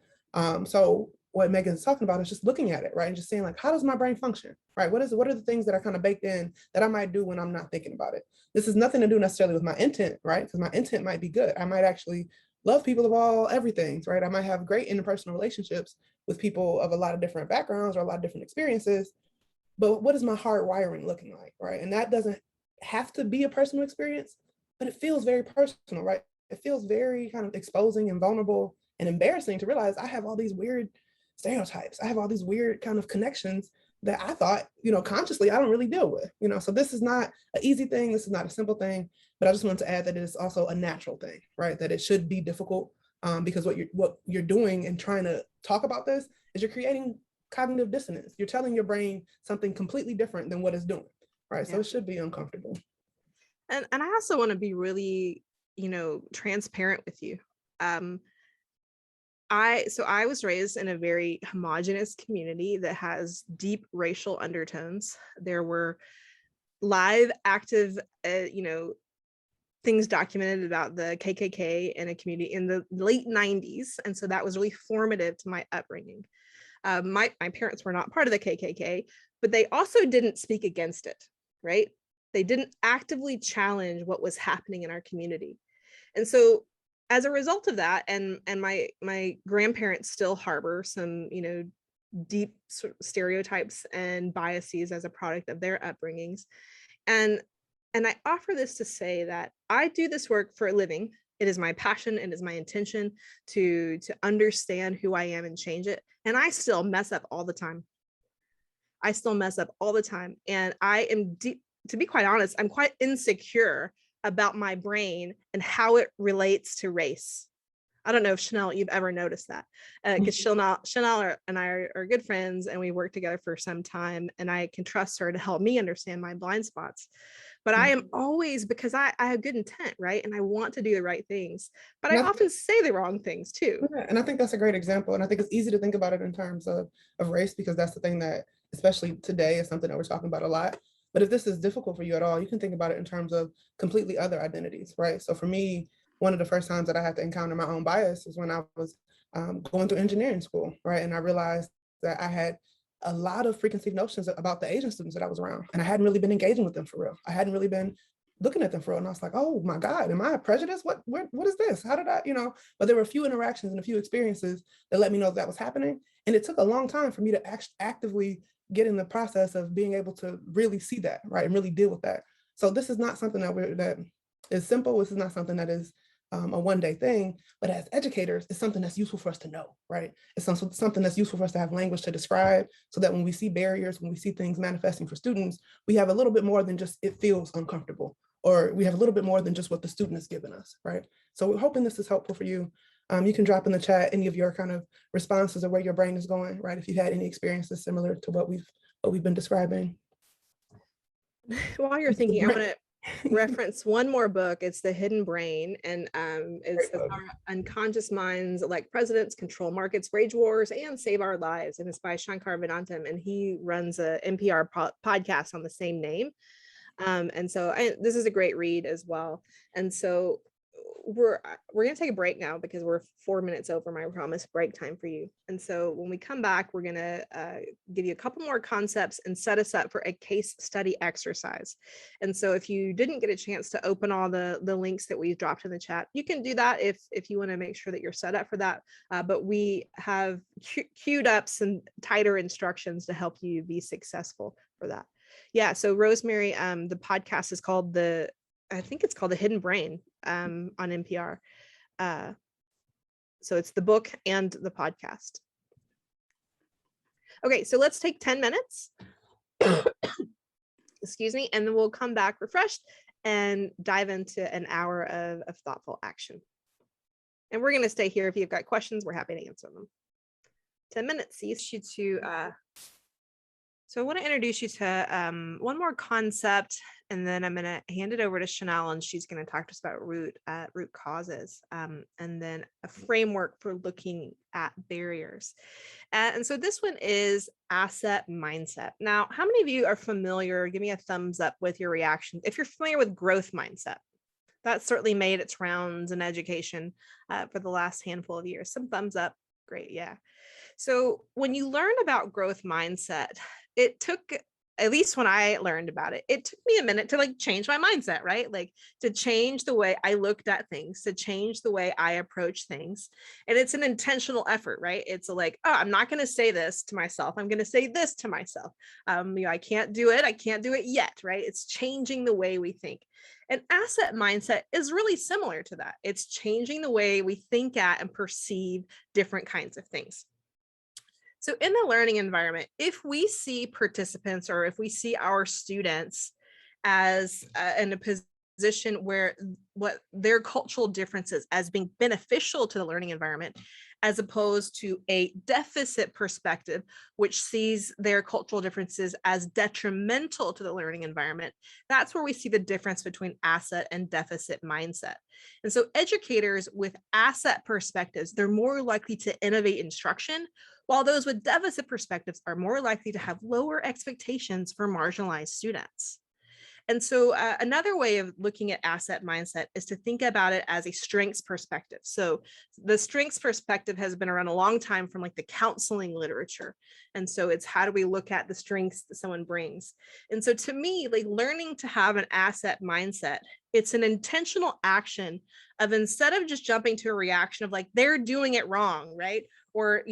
So what Meagan's talking about is just looking at it, right? And just saying like, how does my brain function, right? What are the things that are kind of baked in that I might do when I'm not thinking about it? This has nothing to do necessarily with my intent, right? Because my intent might be good. I might actually love people of everything, right? I might have great interpersonal relationships with people of a lot of different backgrounds or a lot of different experiences. But what is my heart wiring looking like, right? And that doesn't have to be a personal experience, but it feels very personal, right? It feels very kind of exposing and vulnerable and embarrassing to realize I have all these weird stereotypes. I have all these weird kind of connections that I thought, consciously I don't really deal with, So this is not an easy thing. This is not a simple thing, but I just want to add that it is also a natural thing, right? That it should be difficult because what you're doing and trying to talk about this is you're creating cognitive dissonance. You're telling your brain something completely different than what it's doing, right? So it should be uncomfortable. And I also want to be really, transparent with you. I was raised in a very homogenous community that has deep racial undertones. There were live, active, things documented about the KKK in a community in the late 90s. And so that was really formative to my upbringing. My parents were not part of the KKK, but they also didn't speak against it, right? They didn't actively challenge what was happening in our community. And so as a result of that, and my grandparents still harbor some, deep sort of stereotypes and biases as a product of their upbringings. And I offer this to say that I do this work for a living It is my passion. It is my intention to understand who I am and change it. And I still mess up all the time. I still mess up all the time. And I am, to be quite honest, I'm quite insecure about my brain and how it relates to race. I don't know if Chanel, you've ever noticed that, because Chanel and I are good friends, and we worked together for some time, and I can trust her to help me understand my blind spots. But I am always, because I have good intent, right? And I want to do the right things, but I often say the wrong things too. Yeah, and I think that's a great example. And I think it's easy to think about it in terms of race, because that's the thing that, especially today, is something that we're talking about a lot. But if this is difficult for you at all, you can think about it in terms of completely other identities, right? So for me, one of the first times that I had to encounter my own bias is when I was going through engineering school, right? And I realized that I had a lot of preconceived notions about the Asian students that I was around, and I hadn't really been engaging with them for real. I hadn't really been looking at them for real. And I was like, oh my God, am I prejudiced? What is this? How did I, but there were a few interactions and a few experiences that let me know that was happening. And it took a long time for me to actively get in the process of being able to really see that, right? And really deal with that. So this is not something that is simple. This is not something that is a one-day thing, but as educators, it's something that's useful for us to know, right? It's something that's useful for us to have language to describe, so that when we see barriers, when we see things manifesting for students, we have a little bit more than just it feels uncomfortable, or we have a little bit more than just what the student has given us, right? So we're hoping this is helpful for you. You can drop in the chat any of your kind of responses or where your brain is going, right? If you've had any experiences similar to what we've been describing. While you're thinking, I'm gonna reference one more book. It's The Hidden Brain, and it's Our Unconscious Minds Elect Presidents, Control Markets, Wage Wars, and Save Our Lives. And it's by Shankar Vedantam, and he runs a NPR podcast on the same name. And so this is a great read as well. And so we're going to take a break now, because we're 4 minutes over my promised break time for you. And so when we come back, we're going to give you a couple more concepts and set us up for a case study exercise. And so if you didn't get a chance to open all the links that we dropped in the chat, you can do that if you want to make sure that you're set up for that. But we have queued up some tighter instructions to help you be successful for that. Yeah. So Rosemary, the podcast is called I think it's called The Hidden Brain on NPR. So it's the book and the podcast. Okay, so let's take 10 minutes. Excuse me, and then we'll come back refreshed and dive into an hour of thoughtful action. And we're going to stay here. If you've got questions, we're happy to answer them. 10 minutes. See you to so I want to introduce you to one more concept, and then I'm going to hand it over to Chanel, and she's going to talk to us about root causes, and then a framework for looking at barriers. And so this one is asset mindset. Now, how many of you are familiar? Give me a thumbs up with your reaction if you're familiar with growth mindset. That's certainly made its rounds in education for the last handful of years. Some thumbs up. Great. Yeah. So when you learn about growth mindset, it took, at least when I learned about it, it took me a minute to change my mindset, right? To change the way I looked at things, to change the way I approach things. And it's an intentional effort, right? It's oh, I'm not going to say this to myself. I'm going to say this to myself. I can't do it. I can't do it yet, right? It's changing the way we think. And asset mindset is really similar to that. It's changing the way we think at and perceive different kinds of things. So in the learning environment, if we see participants, or if we see our students as in a position where what their cultural differences as being beneficial to the learning environment, as opposed to a deficit perspective, which sees their cultural differences as detrimental to the learning environment, that's where we see the difference between asset and deficit mindset. And so educators with asset perspectives, they're more likely to innovate instruction, while those with deficit perspectives are more likely to have lower expectations for marginalized students. And so another way of looking at asset mindset is to think about it as a strengths perspective. So the strengths perspective has been around a long time from the counseling literature. And so it's how do we look at the strengths that someone brings? And so to me, learning to have an asset mindset, it's an intentional action of, instead of just jumping to a reaction of they're doing it wrong, right? Or,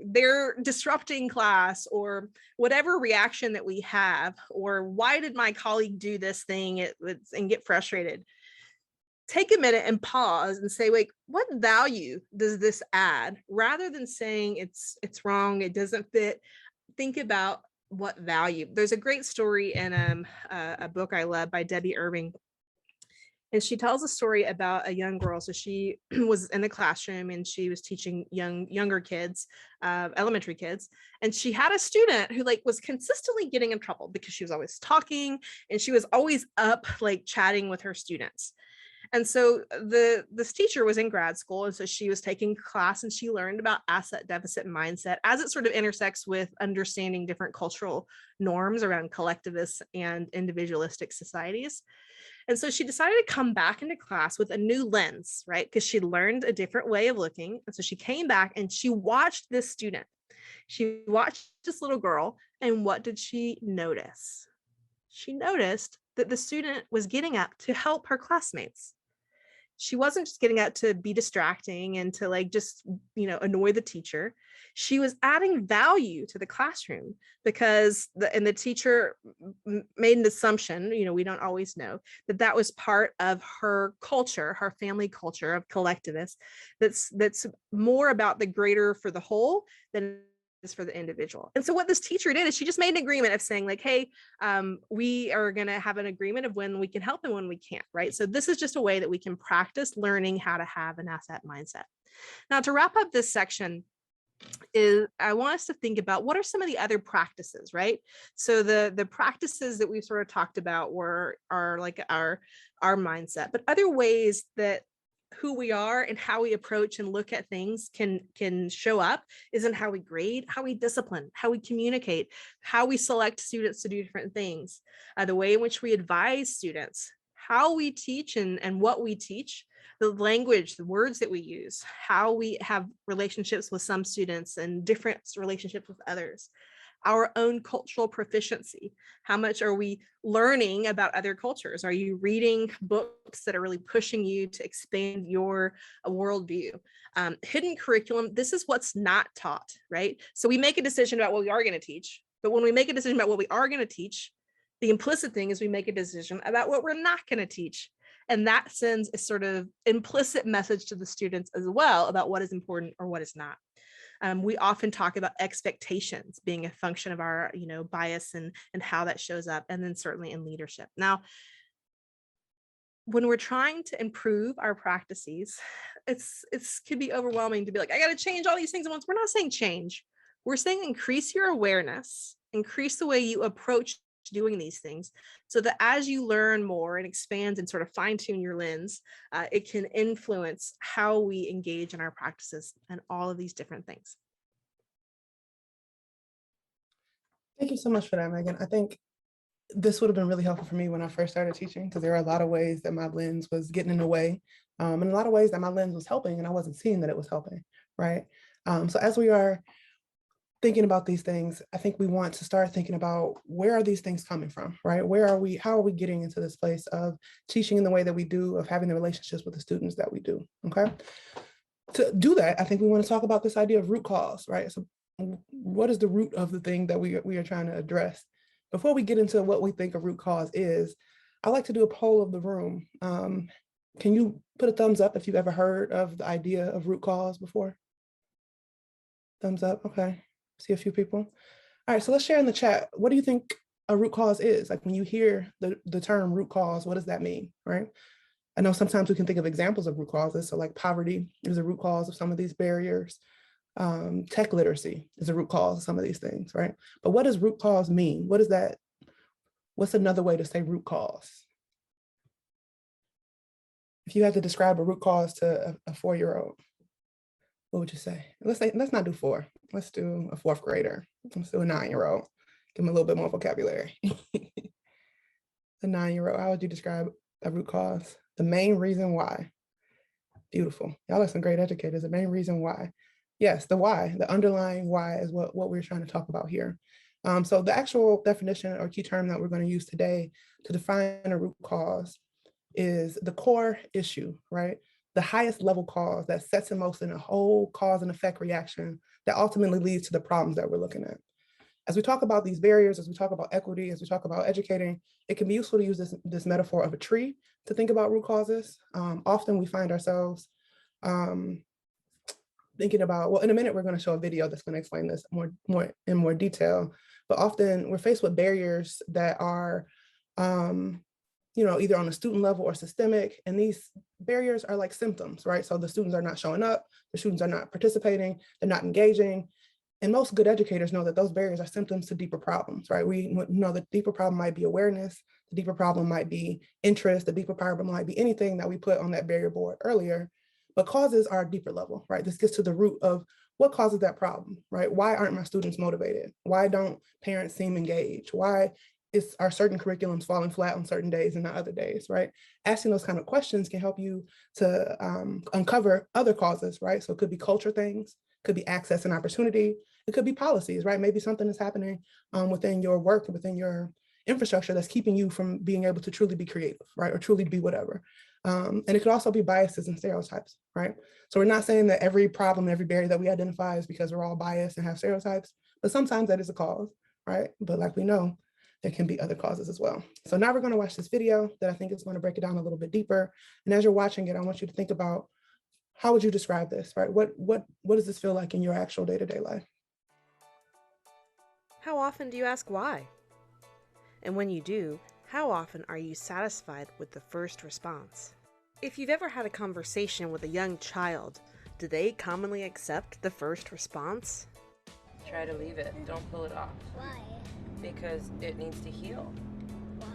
they're disrupting class, or whatever reaction that we have, or why did my colleague do this thing and get frustrated? take a minute and pause and say, like, what value does this add? Rather than saying it's wrong, it doesn't fit, think about what value. There's a great story in a book I love by Debbie Irving. And she tells a story about a young girl. So she was in the classroom and she was teaching younger kids, elementary kids. And she had a student who like was consistently getting in trouble because she was always talking and she was always up like chatting with her students. And so this teacher was in grad school, and so she was taking class and she learned about asset deficit mindset as it sort of intersects with understanding different cultural norms around collectivist and individualistic societies. And so she decided to come back into class with a new lens, right? Because she learned a different way of looking. And so she came back and she watched this student. She watched this little girl, and what did she notice? She noticed that the student was getting up to help her classmates. She wasn't just getting out to be distracting and to like just, annoy the teacher. She was adding value to the classroom because the teacher made an assumption, we don't always know, that was part of her culture, her family culture of collectivists. That's more about the greater for the whole than for the individual. And so what this teacher did is she just made an agreement of saying like, hey, we are going to have an agreement of when we can help and when we can't, right? So this is just a way that we can practice learning how to have an asset mindset. Now, to wrap up this section, I want us to think about what are some of the other practices, right? So the practices that we've sort of talked about are like our mindset, but other ways that who we are and how we approach and look at things can show up is in how we grade, how we discipline, how we communicate, how we select students to do different things, the way in which we advise students, how we teach and what we teach, the language, the words that we use, how we have relationships with some students and different relationships with others, our own cultural proficiency. How much are we learning about other cultures? Are you reading books that are really pushing you to expand your worldview? Hidden curriculum, this is what's not taught, right? So we make a decision about what we are going to teach, but when we make a decision about what we are going to teach, the implicit thing is we make a decision about what we're not going to teach. And that sends a sort of implicit message to the students as well about what is important or what is not. We often talk about expectations being a function of our, bias and how that shows up, and then certainly in leadership. Now, when we're trying to improve our practices, it can be overwhelming to be like, I got to change all these things at once. We're not saying change. We're saying increase your awareness, increase the way you approach doing these things, so that as you learn more and expand and sort of fine tune your lens, it can influence how we engage in our practices and all of these different things. Thank you so much for that, Megan. I think this would have been really helpful for me when I first started teaching, because there are a lot of ways that my lens was getting in the way, and a lot of ways that my lens was helping and I wasn't seeing that it was helping, right? So as we are thinking about these things, I think we want to start thinking about where are these things coming from, right? Where are we, how are we getting into this place of teaching in the way that we do, of having the relationships with the students that we do, okay? To do that, I think we want to talk about this idea of root cause, right? So what is the root of the thing that we are trying to address? Before we get into what we think a root cause is, I like to do a poll of the room. Can you put a thumbs up if you've ever heard of the idea of root cause before? Thumbs up, okay. See a few people. All right, so let's share in the chat. What do you think a root cause is? Like when you hear the term root cause, what does that mean, right? I know sometimes we can think of examples of root causes. So like poverty is a root cause of some of these barriers. Tech literacy is a root cause of some of these things, right? But what does root cause mean? What is that? What's another way to say root cause? If you had to describe a root cause to a 4-year-old, what would you say? Let's not do 4. Let's do a 4th grader. Let's do a 9-year-old. Give them a little bit more vocabulary. A 9-year-old, how would you describe a root cause? The main reason why. Beautiful. Y'all are some great educators. The main reason why. Yes, the why, the underlying why is what we're trying to talk about here. So the actual definition or key term that we're going to use today to define a root cause is the core issue, right? The highest level cause that sets in motion a whole cause and effect reaction that ultimately leads to the problems that we're looking at. As we talk about these barriers, as we talk about equity, as we talk about educating, it can be useful to use this metaphor of a tree to think about root causes. Often we find ourselves thinking about, well, in a minute, we're going to show a video that's going to explain this in more detail. But often we're faced with barriers that are, either on a student level or systemic. And these barriers are like symptoms, right? So the students are not showing up, the students are not participating, they're not engaging. And most good educators know that those barriers are symptoms to deeper problems, right? We know the deeper problem might be awareness, the deeper problem might be interest, the deeper problem might be anything that we put on that barrier board earlier. But causes are a deeper level, right? This gets to the root of what causes that problem, right? Why aren't my students motivated? Why don't parents seem engaged? Why are certain curriculums falling flat on certain days and not other days, right? Asking those kind of questions can help you to uncover other causes, right? So it could be culture things, could be access and opportunity, it could be policies, right? Maybe something is happening within your work, within your infrastructure that's keeping you from being able to truly be creative, right? Or truly be whatever. And it could also be biases and stereotypes, right? So we're not saying that every problem, every barrier that we identify is because we're all biased and have stereotypes, but sometimes that is a cause, right? But like we know, there can be other causes as well. So now we're going to watch this video that I think is going to break it down a little bit deeper. And as you're watching it, I want you to think about, how would you describe this, right? What does this feel like in your actual day-to-day life? How often do you ask why? And when you do, how often are you satisfied with the first response? If you've ever had a conversation with a young child, do they commonly accept the first response? Try to leave it. Don't pull it off. Why? Because it needs to heal. Why?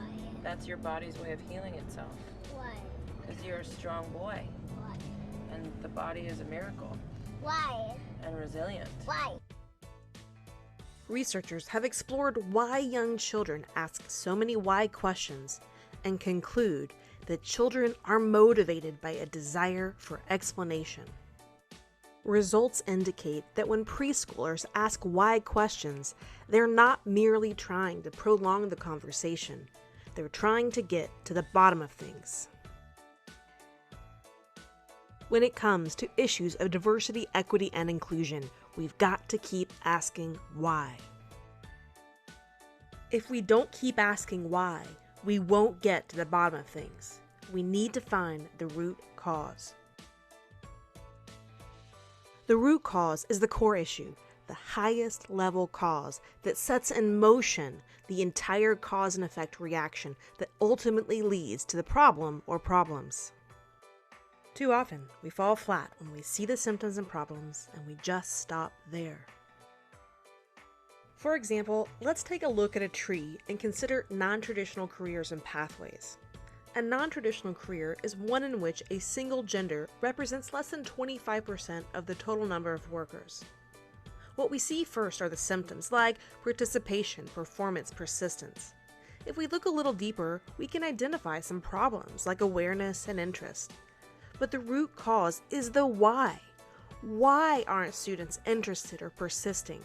That's your body's way of healing itself. Why? Because you're a strong boy. Why? And the body is a miracle. Why? And resilient. Why? Researchers have explored why young children ask so many why questions and conclude that children are motivated by a desire for explanation. Results indicate that when preschoolers ask why questions, they're not merely trying to prolong the conversation, they're trying to get to the bottom of things. When it comes to issues of diversity, equity, and inclusion, we've got to keep asking why. If we don't keep asking why, we won't get to the bottom of things. We need to find the root cause. The root cause is the core issue, the highest level cause that sets in motion the entire cause and effect reaction that ultimately leads to the problem or problems. Too often, we fall flat when we see the symptoms and problems and we just stop there. For example, let's take a look at a tree and consider non-traditional careers and pathways. A non-traditional career is one in which a single gender represents less than 25% of the total number of workers. What we see first are the symptoms like participation, performance, persistence. If we look a little deeper, we can identify some problems like awareness and interest. But the root cause is the why. Why aren't students interested or persisting?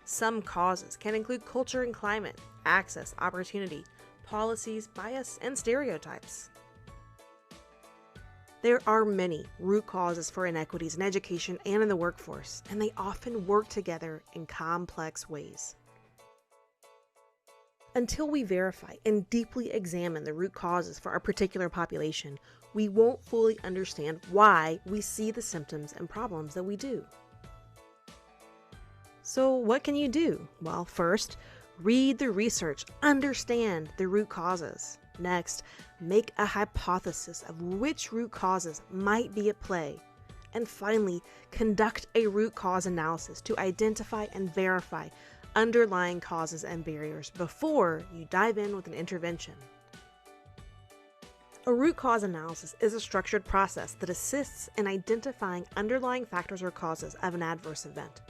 Some causes can include culture and climate, access, opportunity, policies, bias, and stereotypes. There are many root causes for inequities in education and in the workforce, and they often work together in complex ways. Until we verify and deeply examine the root causes for our particular population, we won't fully understand why we see the symptoms and problems that we do. So what can you do? Well, first, read the research, understand the root causes. Next, make a hypothesis of which root causes might be at play. And finally, conduct a root cause analysis to identify and verify underlying causes and barriers before you dive in with an intervention. A root cause analysis is a structured process that assists in identifying underlying factors or causes of an adverse event.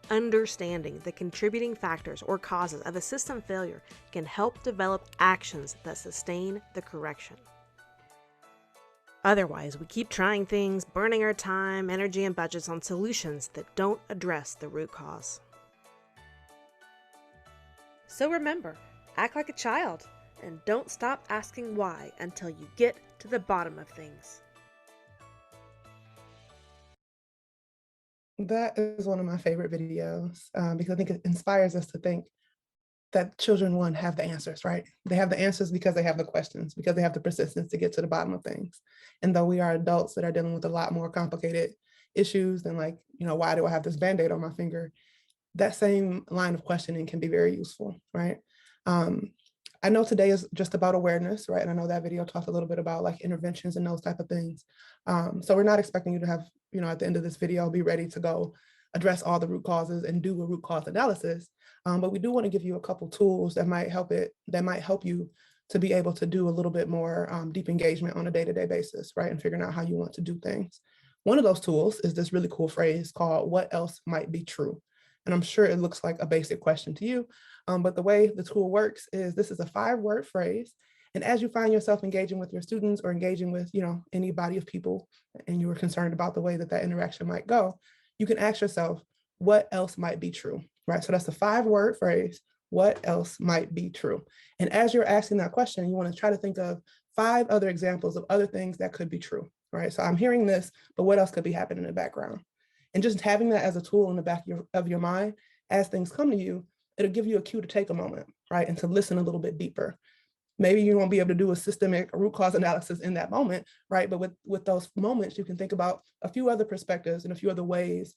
Understanding the contributing factors or causes of a system failure can help develop actions that sustain the correction. Otherwise, we keep trying things, burning our time, energy, and budgets on solutions that don't address the root cause. So remember, act like a child and don't stop asking why until you get to the bottom of things. That is one of my favorite videos because I think it inspires us to think that children, one, have the answers, right? They have the answers because they have the questions, because they have the persistence to get to the bottom of things. And though we are adults that are dealing with a lot more complicated issues than like, why do I have this Band-Aid on my finger? That same line of questioning can be very useful, right? I know today is just about awareness, right? And I know that video talked a little bit about like interventions and those type of things. So we're not expecting you to have, at the end of this video, be ready to go address all the root causes and do a root cause analysis. But we do want to give you a couple tools that might help you to be able to do a little bit more deep engagement on a day-to-day basis, right? And figuring out how you want to do things. One of those tools is this really cool phrase called "what else might be true?" And I'm sure it looks like a basic question to you, but the way the tool works is this is a 5-word phrase. And as you find yourself engaging with your students or engaging with, any body of people, and you are concerned about the way that that interaction might go, you can ask yourself, what else might be true, right? So that's a 5-word phrase, what else might be true? And as you're asking that question, you want to try to think of 5 other examples of other things that could be true, right? So I'm hearing this, but what else could be happening in the background? And just having that as a tool in the back of your mind, as things come to you, it'll give you a cue to take a moment, right? And to listen a little bit deeper. Maybe you won't be able to do a systemic root cause analysis in that moment, right? But with those moments, you can think about a few other perspectives and a few other ways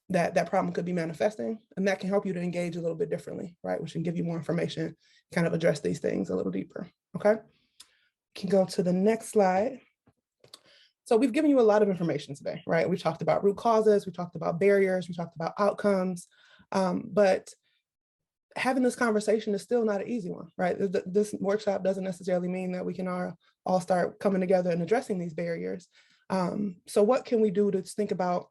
that that problem could be manifesting. And that can help you to engage a little bit differently, right? Which can give you more information, kind of address these things a little deeper, okay? Can go to the next slide. So we've given you a lot of information today, right? We talked about root causes, we talked about barriers, we talked about outcomes, but having this conversation is still not an easy one, right? This workshop doesn't necessarily mean that we can all start coming together and addressing these barriers. So what can we do to think about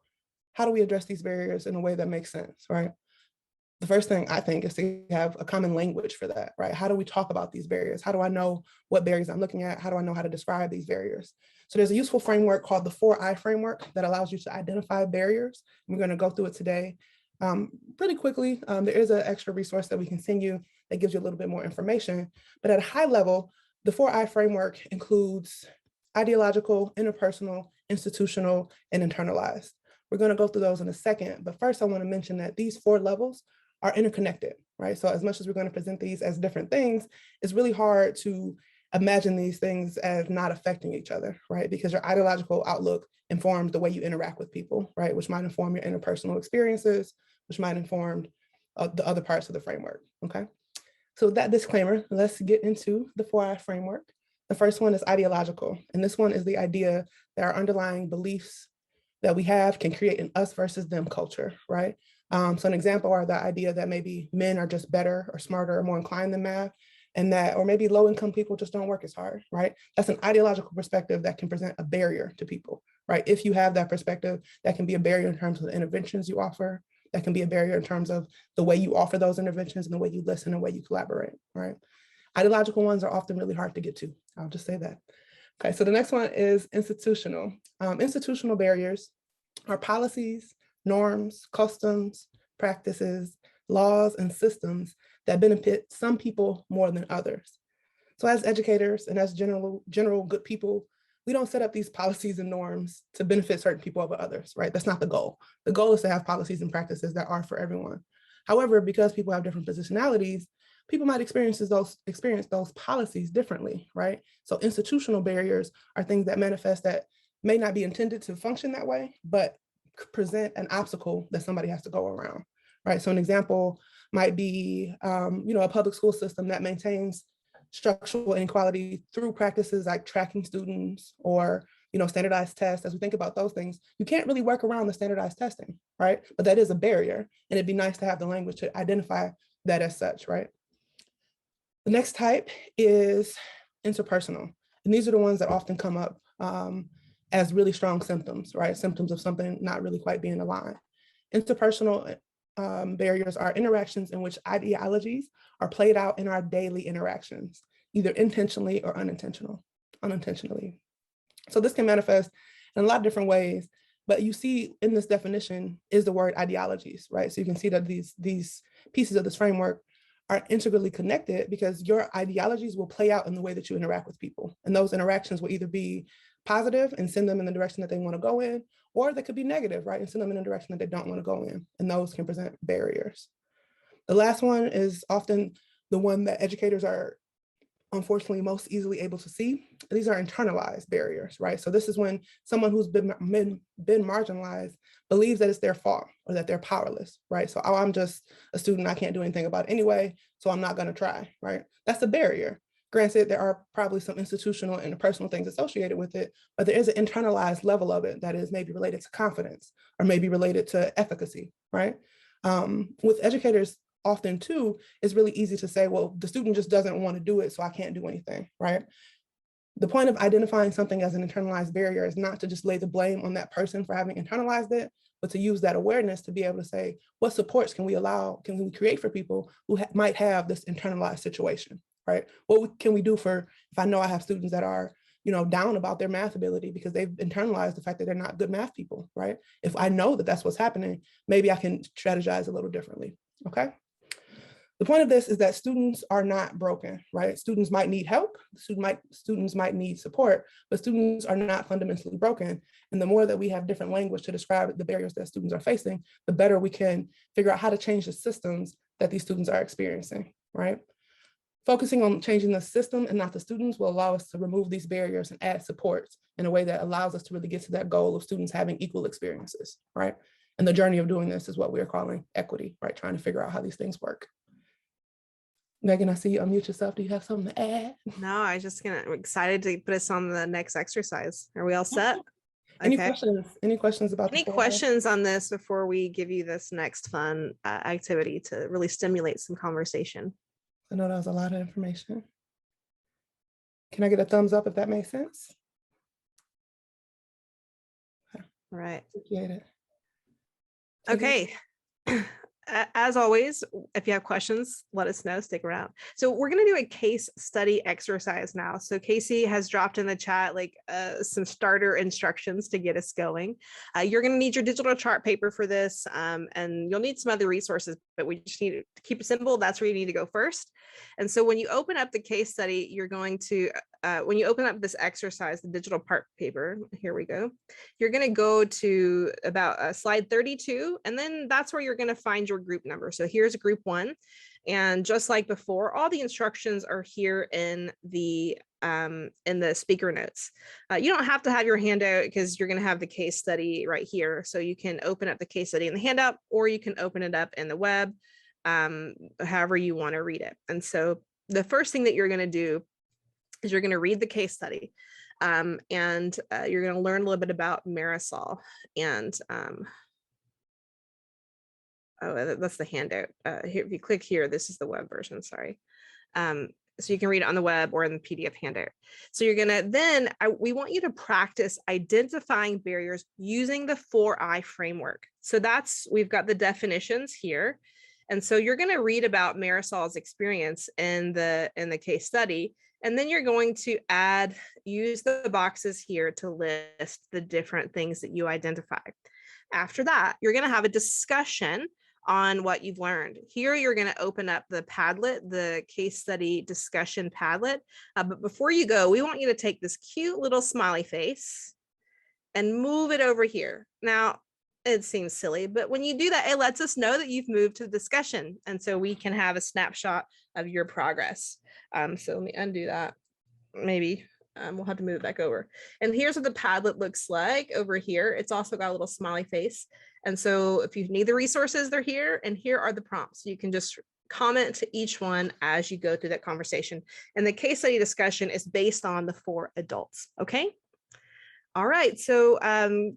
how do we address these barriers in a way that makes sense, right? The first thing I think is to have a common language for that, right? How do we talk about these barriers? How do I know what barriers I'm looking at? How do I know how to describe these barriers? So there's a useful framework called the 4I framework that allows you to identify barriers. We're going to go through it today pretty quickly. There is an extra resource that we can send you that gives you a little bit more information. But at a high level, the 4I framework includes ideological, interpersonal, institutional, and internalized. We're going to go through those in a second. But first, I want to mention that these 4 levels are interconnected, right? So as much as we're going to present these as different things, it's really hard to imagine these things as not affecting each other, right? Because your ideological outlook informs the way you interact with people, right? Which might inform your interpersonal experiences, which might inform the other parts of the framework, okay? So with that disclaimer, let's get into the 4I framework. The first one is ideological, and this one is the idea that our underlying beliefs that we have can create an us versus them culture, right? So an example are the idea that maybe men are just better or smarter or more inclined than math, and that, or maybe low-income people just don't work as hard, right? That's an ideological perspective that can present a barrier to people, right? If you have that perspective, that can be a barrier in terms of the interventions you offer. That can be a barrier in terms of the way you offer those interventions and the way you listen and the way you collaborate, right? Ideological ones are often really hard to get to. I'll just say that. Okay, so the next one is institutional. Institutional barriers are policies, norms, customs, practices, laws, and systems that benefit some people more than others. So as educators and as general good people, we don't set up these policies and norms to benefit certain people over others, right? That's not the goal. The goal is to have policies and practices that are for everyone. However, because people have different positionalities, people might experience those policies differently, right? So institutional barriers are things that manifest that may not be intended to function that way, but present an obstacle that somebody has to go around, right? So an example might be, a public school system that maintains structural inequality through practices like tracking students or, standardized tests. As we think about those things, you can't really work around the standardized testing, right? But that is a barrier, and it'd be nice to have the language to identify that as such, right? The next type is interpersonal, and these are the ones that often come up as really strong symptoms, right? Symptoms of something not really quite being aligned. Interpersonal barriers are interactions in which ideologies are played out in our daily interactions, either intentionally or unintentionally. So this can manifest in a lot of different ways, but you see in this definition is the word ideologies, right? So you can see that these pieces of this framework are integrally connected because your ideologies will play out in the way that you interact with people. And those interactions will either be positive and send them in the direction that they want to go in, or they could be negative, right, and send them in a direction that they don't want to go in. And those can present barriers. The last one is often the one that educators are unfortunately most easily able to see. These are internalized barriers, right? So this is when someone who's been marginalized believes that it's their fault or that they're powerless, right? So, oh, I'm just a student, I can't do anything about it anyway, so I'm not gonna try, right? That's a barrier. Granted, there are probably some institutional and personal things associated with it, but there is an internalized level of it that is maybe related to confidence or maybe related to efficacy, right? With educators, often too, it's really easy to say, well, the student just doesn't want to do it, so I can't do anything, right? The point of identifying something as an internalized barrier is not to just lay the blame on that person for having internalized it, but to use that awareness to be able to say, what supports can we create for people who might have this internalized situation, right? What can we do for, if I know I have students that are, down about their math ability because they've internalized the fact that they're not good math people, right? If I know that that's what's happening, maybe I can strategize a little differently, okay? The point of this is that students are not broken, right? Students might need help, students might need support, but students are not fundamentally broken. And the more that we have different language to describe the barriers that students are facing, the better we can figure out how to change the systems that these students are experiencing, right? Focusing on changing the system and not the students will allow us to remove these barriers and add supports in a way that allows us to really get to that goal of students having equal experiences, right? And the journey of doing this is what we are calling equity, right? Trying to figure out how these things work. Megan, I see you unmute yourself. Do you have something to add? No, I'm excited to put us on the next exercise. Are we all set? Any questions? Any questions about any questions on this before we give you this next fun activity to really stimulate some conversation? I know that was a lot of information. Can I get a thumbs up if that makes sense? All right. Appreciate it. Okay. As always, if you have questions, let us know, stick around. So we're going to do a case study exercise now. So Casey has dropped in the chat some starter instructions to get us going. You're going to need your digital chart paper for this, and you'll need some other resources, but we just need to keep it simple. That's where you need to go first. And so when you open up the case study, you're going to, when you open up this exercise, the digital part paper, here we go, you're going to go to about slide 32, and then that's where you're going to find your group number. So here's group 1, and just like before, all the instructions are here in the speaker notes. You don't have to have your handout because you're going to have the case study right here. So you can open up the case study in the handout, or you can open it up in the web, however you want to read it. And so the first thing that you're going to do is you're going to read the case study, and you're going to learn a little bit about Marisol. And oh, that's the handout. Here, if you click here, this is the web version, sorry. So you can read it on the web or in the PDF handout. So you're gonna then, we want you to practice identifying barriers using the 4I framework. So we've got the definitions here. And so you're gonna read about Marisol's experience in the case study, and then you're going to use the boxes here to list the different things that you identify. After that, you're gonna have a discussion on what you've learned. Here, you're going to open up the Padlet, the case study discussion Padlet. But before you go, we want you to take this cute little smiley face and move it over here. Now, it seems silly, but when you do that, it lets us know that you've moved to the discussion. And so we can have a snapshot of your progress. So let me undo that. Maybe we'll have to move it back over. And here's what the Padlet looks like over here. It's also got a little smiley face. And so if you need the resources, they're here, and here are the prompts. You can just comment to each one as you go through that conversation. And the case study discussion is based on the 4 adults, okay? All right, so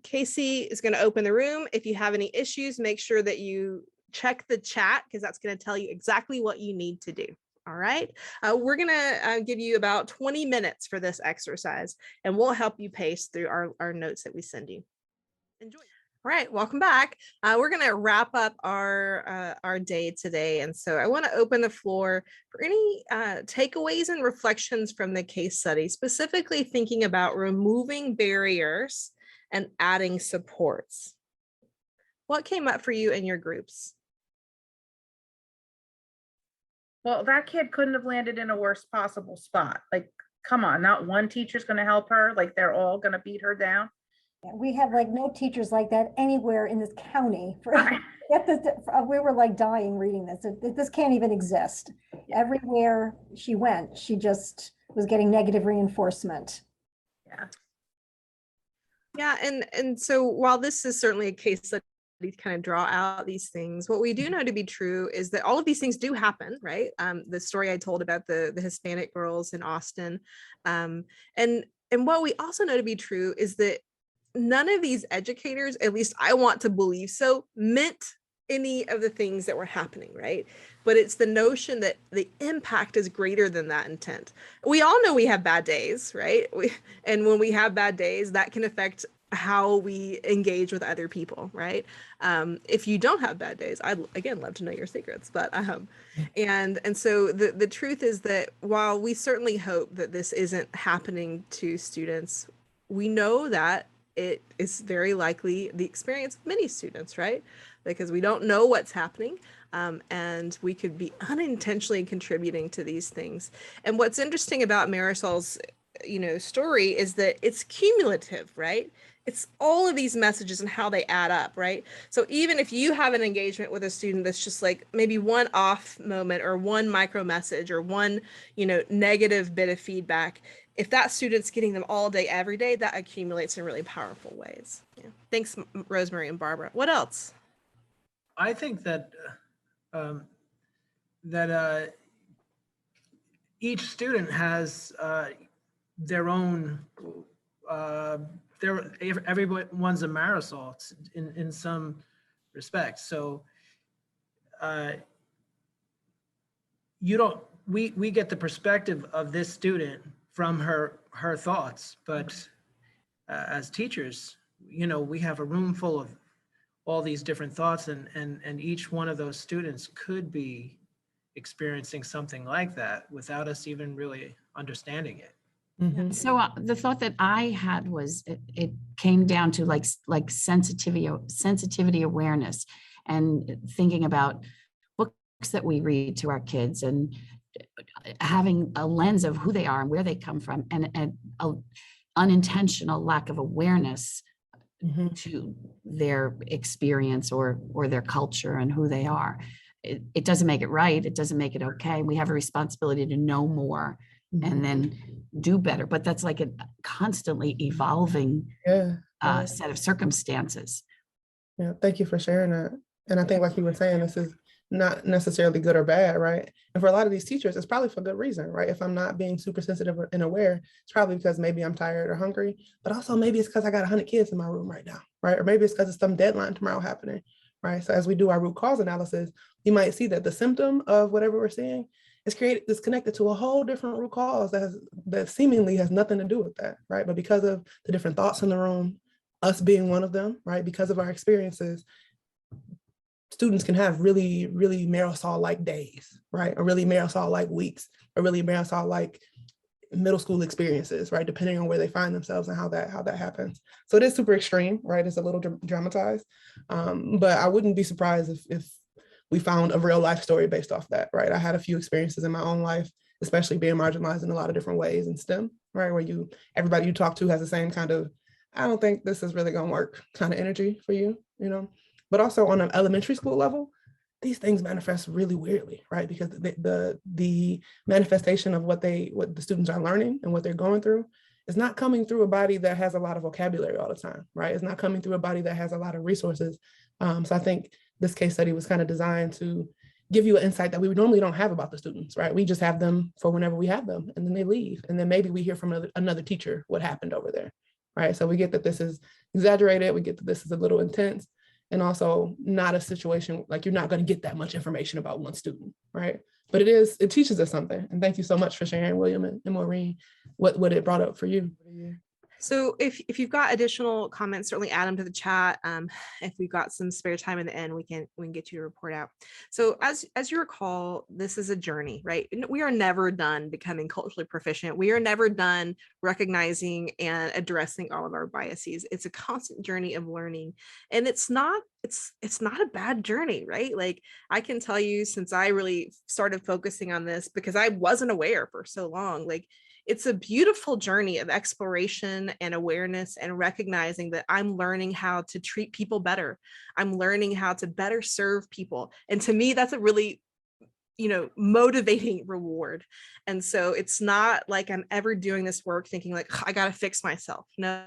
Casey is gonna open the room. If you have any issues, make sure that you check the chat, because that's gonna tell you exactly what you need to do. All right, we're gonna give you about 20 minutes for this exercise, and we'll help you pace through our notes that we send you. Enjoy. All right, welcome back. We're gonna wrap up our day today, and so I want to open the floor for any takeaways and reflections from the case study, specifically thinking about removing barriers and adding supports. What came up for you in your groups? Well, that kid couldn't have landed in a worse possible spot. Like, come on, not one teacher's going to help her. Like they're all going to beat her down. We have like no teachers like that anywhere in this county. Right. We were like dying reading this. This can't even exist. Everywhere she went, she just was getting negative reinforcement. Yeah. Yeah, and so while this is certainly a case study to kind of draw out these things, what we do know to be true is that all of these things do happen, right? The story I told about the Hispanic girls in Austin, and what we also know to be true is that none of these educators, at least I want to believe so, meant any of the things that were happening, right? But it's the notion that the impact is greater than that intent. We all know we have bad days, right? And when we have bad days, that can affect how we engage with other people, right? If you don't have bad days, I'd again love to know your secrets. But and so the truth is that while we certainly hope that this isn't happening to students, we know that it is very likely the experience of many students, right? Because we don't know what's happening, and we could be unintentionally contributing to these things. And what's interesting about Marisol's, story is that it's cumulative, right? It's all of these messages and how they add up, right? So even if you have an engagement with a student that's just like maybe one off moment or one micro message or one, negative bit of feedback, if that student's getting them all day, every day, that accumulates in really powerful ways. Yeah. Thanks, Rosemary and Barbara. What else? I think that each student has their own. Everyone's a Marisol in some respects. So we get the perspective of this student from her thoughts, but as teachers, we have a room full of all these different thoughts, and each one of those students could be experiencing something like that without us even really understanding it. Mm-hmm. So the thought that I had was it came down to like sensitivity awareness, and thinking about books that we read to our kids and having a lens of who they are and where they come from, and an unintentional lack of awareness to their experience or their culture and who they are. It doesn't make it right. It doesn't make it okay. We have a responsibility to know more and then do better. But that's like a constantly evolving set of circumstances. Yeah, thank you for sharing that. And I think, like you were saying, this is not necessarily good or bad, right? And for a lot of these teachers, it's probably for good reason, right? If I'm not being super sensitive and aware, it's probably because maybe I'm tired or hungry, but also maybe it's because I got 100 kids in my room right now, right? Or maybe it's because it's some deadline tomorrow happening, right? So as we do our root cause analysis, you might see that the symptom of whatever we're seeing is connected to a whole different root cause that seemingly has nothing to do with that, right? But because of the different thoughts in the room, us being one of them, right? Because of our experiences, students can have really, really Marisol-like days, right? Or really Marisol-like weeks, or really Marisol-like middle school experiences, right? Depending on where they find themselves and how that happens. So it is super extreme, right? It's a little dramatized, but I wouldn't be surprised if we found a real life story based off that, right? I had a few experiences in my own life, especially being marginalized in a lot of different ways in STEM, right? Where everybody you talk to has the same kind of, I don't think this is really gonna work kind of energy for you, But also on an elementary school level, these things manifest really weirdly, right? Because the manifestation of what the students are learning and what they're going through is not coming through a body that has a lot of vocabulary all the time, right? It's not coming through a body that has a lot of resources. So I think this case study was kind of designed to give you an insight that we normally don't have about the students, right? We just have them for whenever we have them, and then they leave. And then maybe we hear from another teacher what happened over there, right? So we get that this is exaggerated. We get that this is a little intense. And also not a situation like you're not going to get that much information about one student, right? But it teaches us something. And thank you so much for sharing, William and Maureen, what it brought up for you. So if you've got additional comments, certainly add them to the chat. If we've got some spare time in the end, we can get you to report out. So as you recall, this is a journey, right? We are never done becoming culturally proficient. We are never done recognizing and addressing all of our biases. It's a constant journey of learning, and it's not a bad journey, right? Like I can tell you, since I really started focusing on this, because I wasn't aware for so long, like it's a beautiful journey of exploration and awareness and recognizing that I'm learning how to treat people better. I'm learning how to better serve people. And to me, that's a really, motivating reward. And so it's not like I'm ever doing this work thinking like, I got to fix myself. No,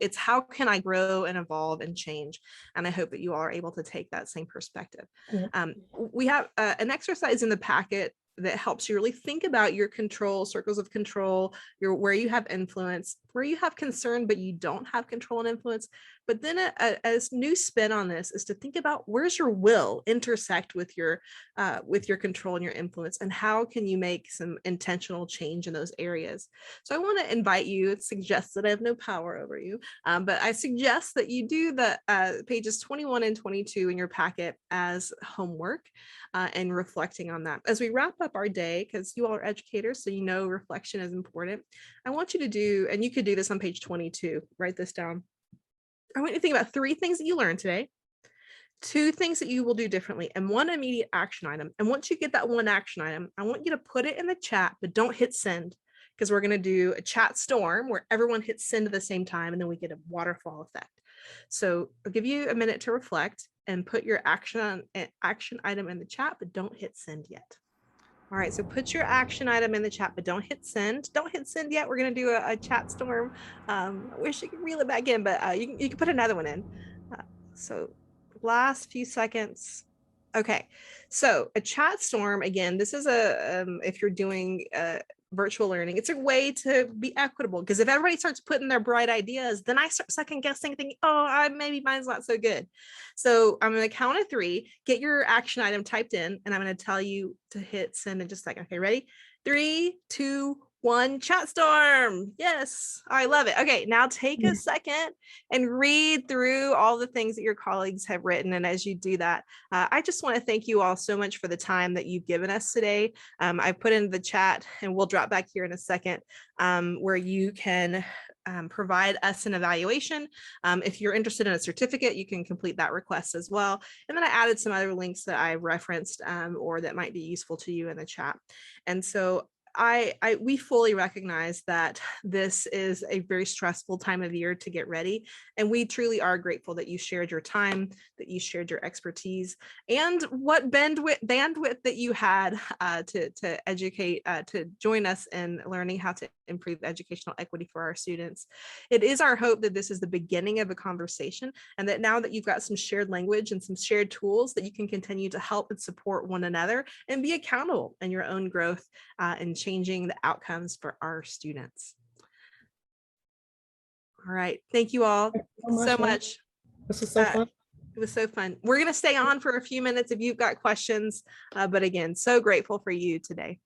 it's how can I grow and evolve and change? And I hope that you all are able to take that same perspective. We have an exercise in the packet that helps you really think about your control, circles of control, where you have influence, where you have concern, but you don't have control and influence. But then a new spin on this is to think about where's your will intersect with your control and your influence, and how can you make some intentional change in those areas. So I want to invite you, it suggests that I have no power over you, but I suggest that you do the pages 21 and 22 in your packet as homework and reflecting on that. As we wrap up our day, because you all are educators, so reflection is important, I want you to do, and you could do this on page 22, write this down. I want you to think about 3 things that you learned today, 2 things that you will do differently, and 1 immediate action item. And once you get that 1 action item, I want you to put it in the chat, but don't hit send, because we're going to do a chat storm where everyone hits send at the same time, and then we get a waterfall effect. So I'll give you a minute to reflect and put your action item in the chat, but don't hit send yet. All right, so put your action item in the chat, but don't hit send. Don't hit send yet. We're going to do a chat storm. I wish you could reel it back in, but you can put another one in. So last few seconds. Okay, so a chat storm, again, this is if you're doing virtual learning, it's a way to be equitable, because if everybody starts putting their bright ideas, then I start second guessing, thinking, maybe mine's not so good. So I'm going to count of 3, get your action item typed in, and I'm going to tell you to hit send in just a second. Okay, ready? 3, 2, 1, chat storm. Yes, I love it. Okay, now take a second and read through all the things that your colleagues have written. And as you do that, I just want to thank you all so much for the time that you've given us today. I put in the chat, and we'll drop back here in a second, where you can provide us an evaluation. If you're interested in a certificate, you can complete that request as well. And then I added some other links that I referenced or that might be useful to you in the chat. And so we fully recognize that this is a very stressful time of year to get ready, and we truly are grateful that you shared your time, that you shared your expertise, and what bandwidth that you had to educate, to join us in learning how to improve educational equity for our students. It is our hope that this is the beginning of a conversation, and that now that you've got some shared language and some shared tools, that you can continue to help and support one another and be accountable in your own growth and changing the outcomes for our students. All right. Thank you all so much. This was so fun. It was so fun. We're going to stay on for a few minutes if you've got questions, but again, so grateful for you today.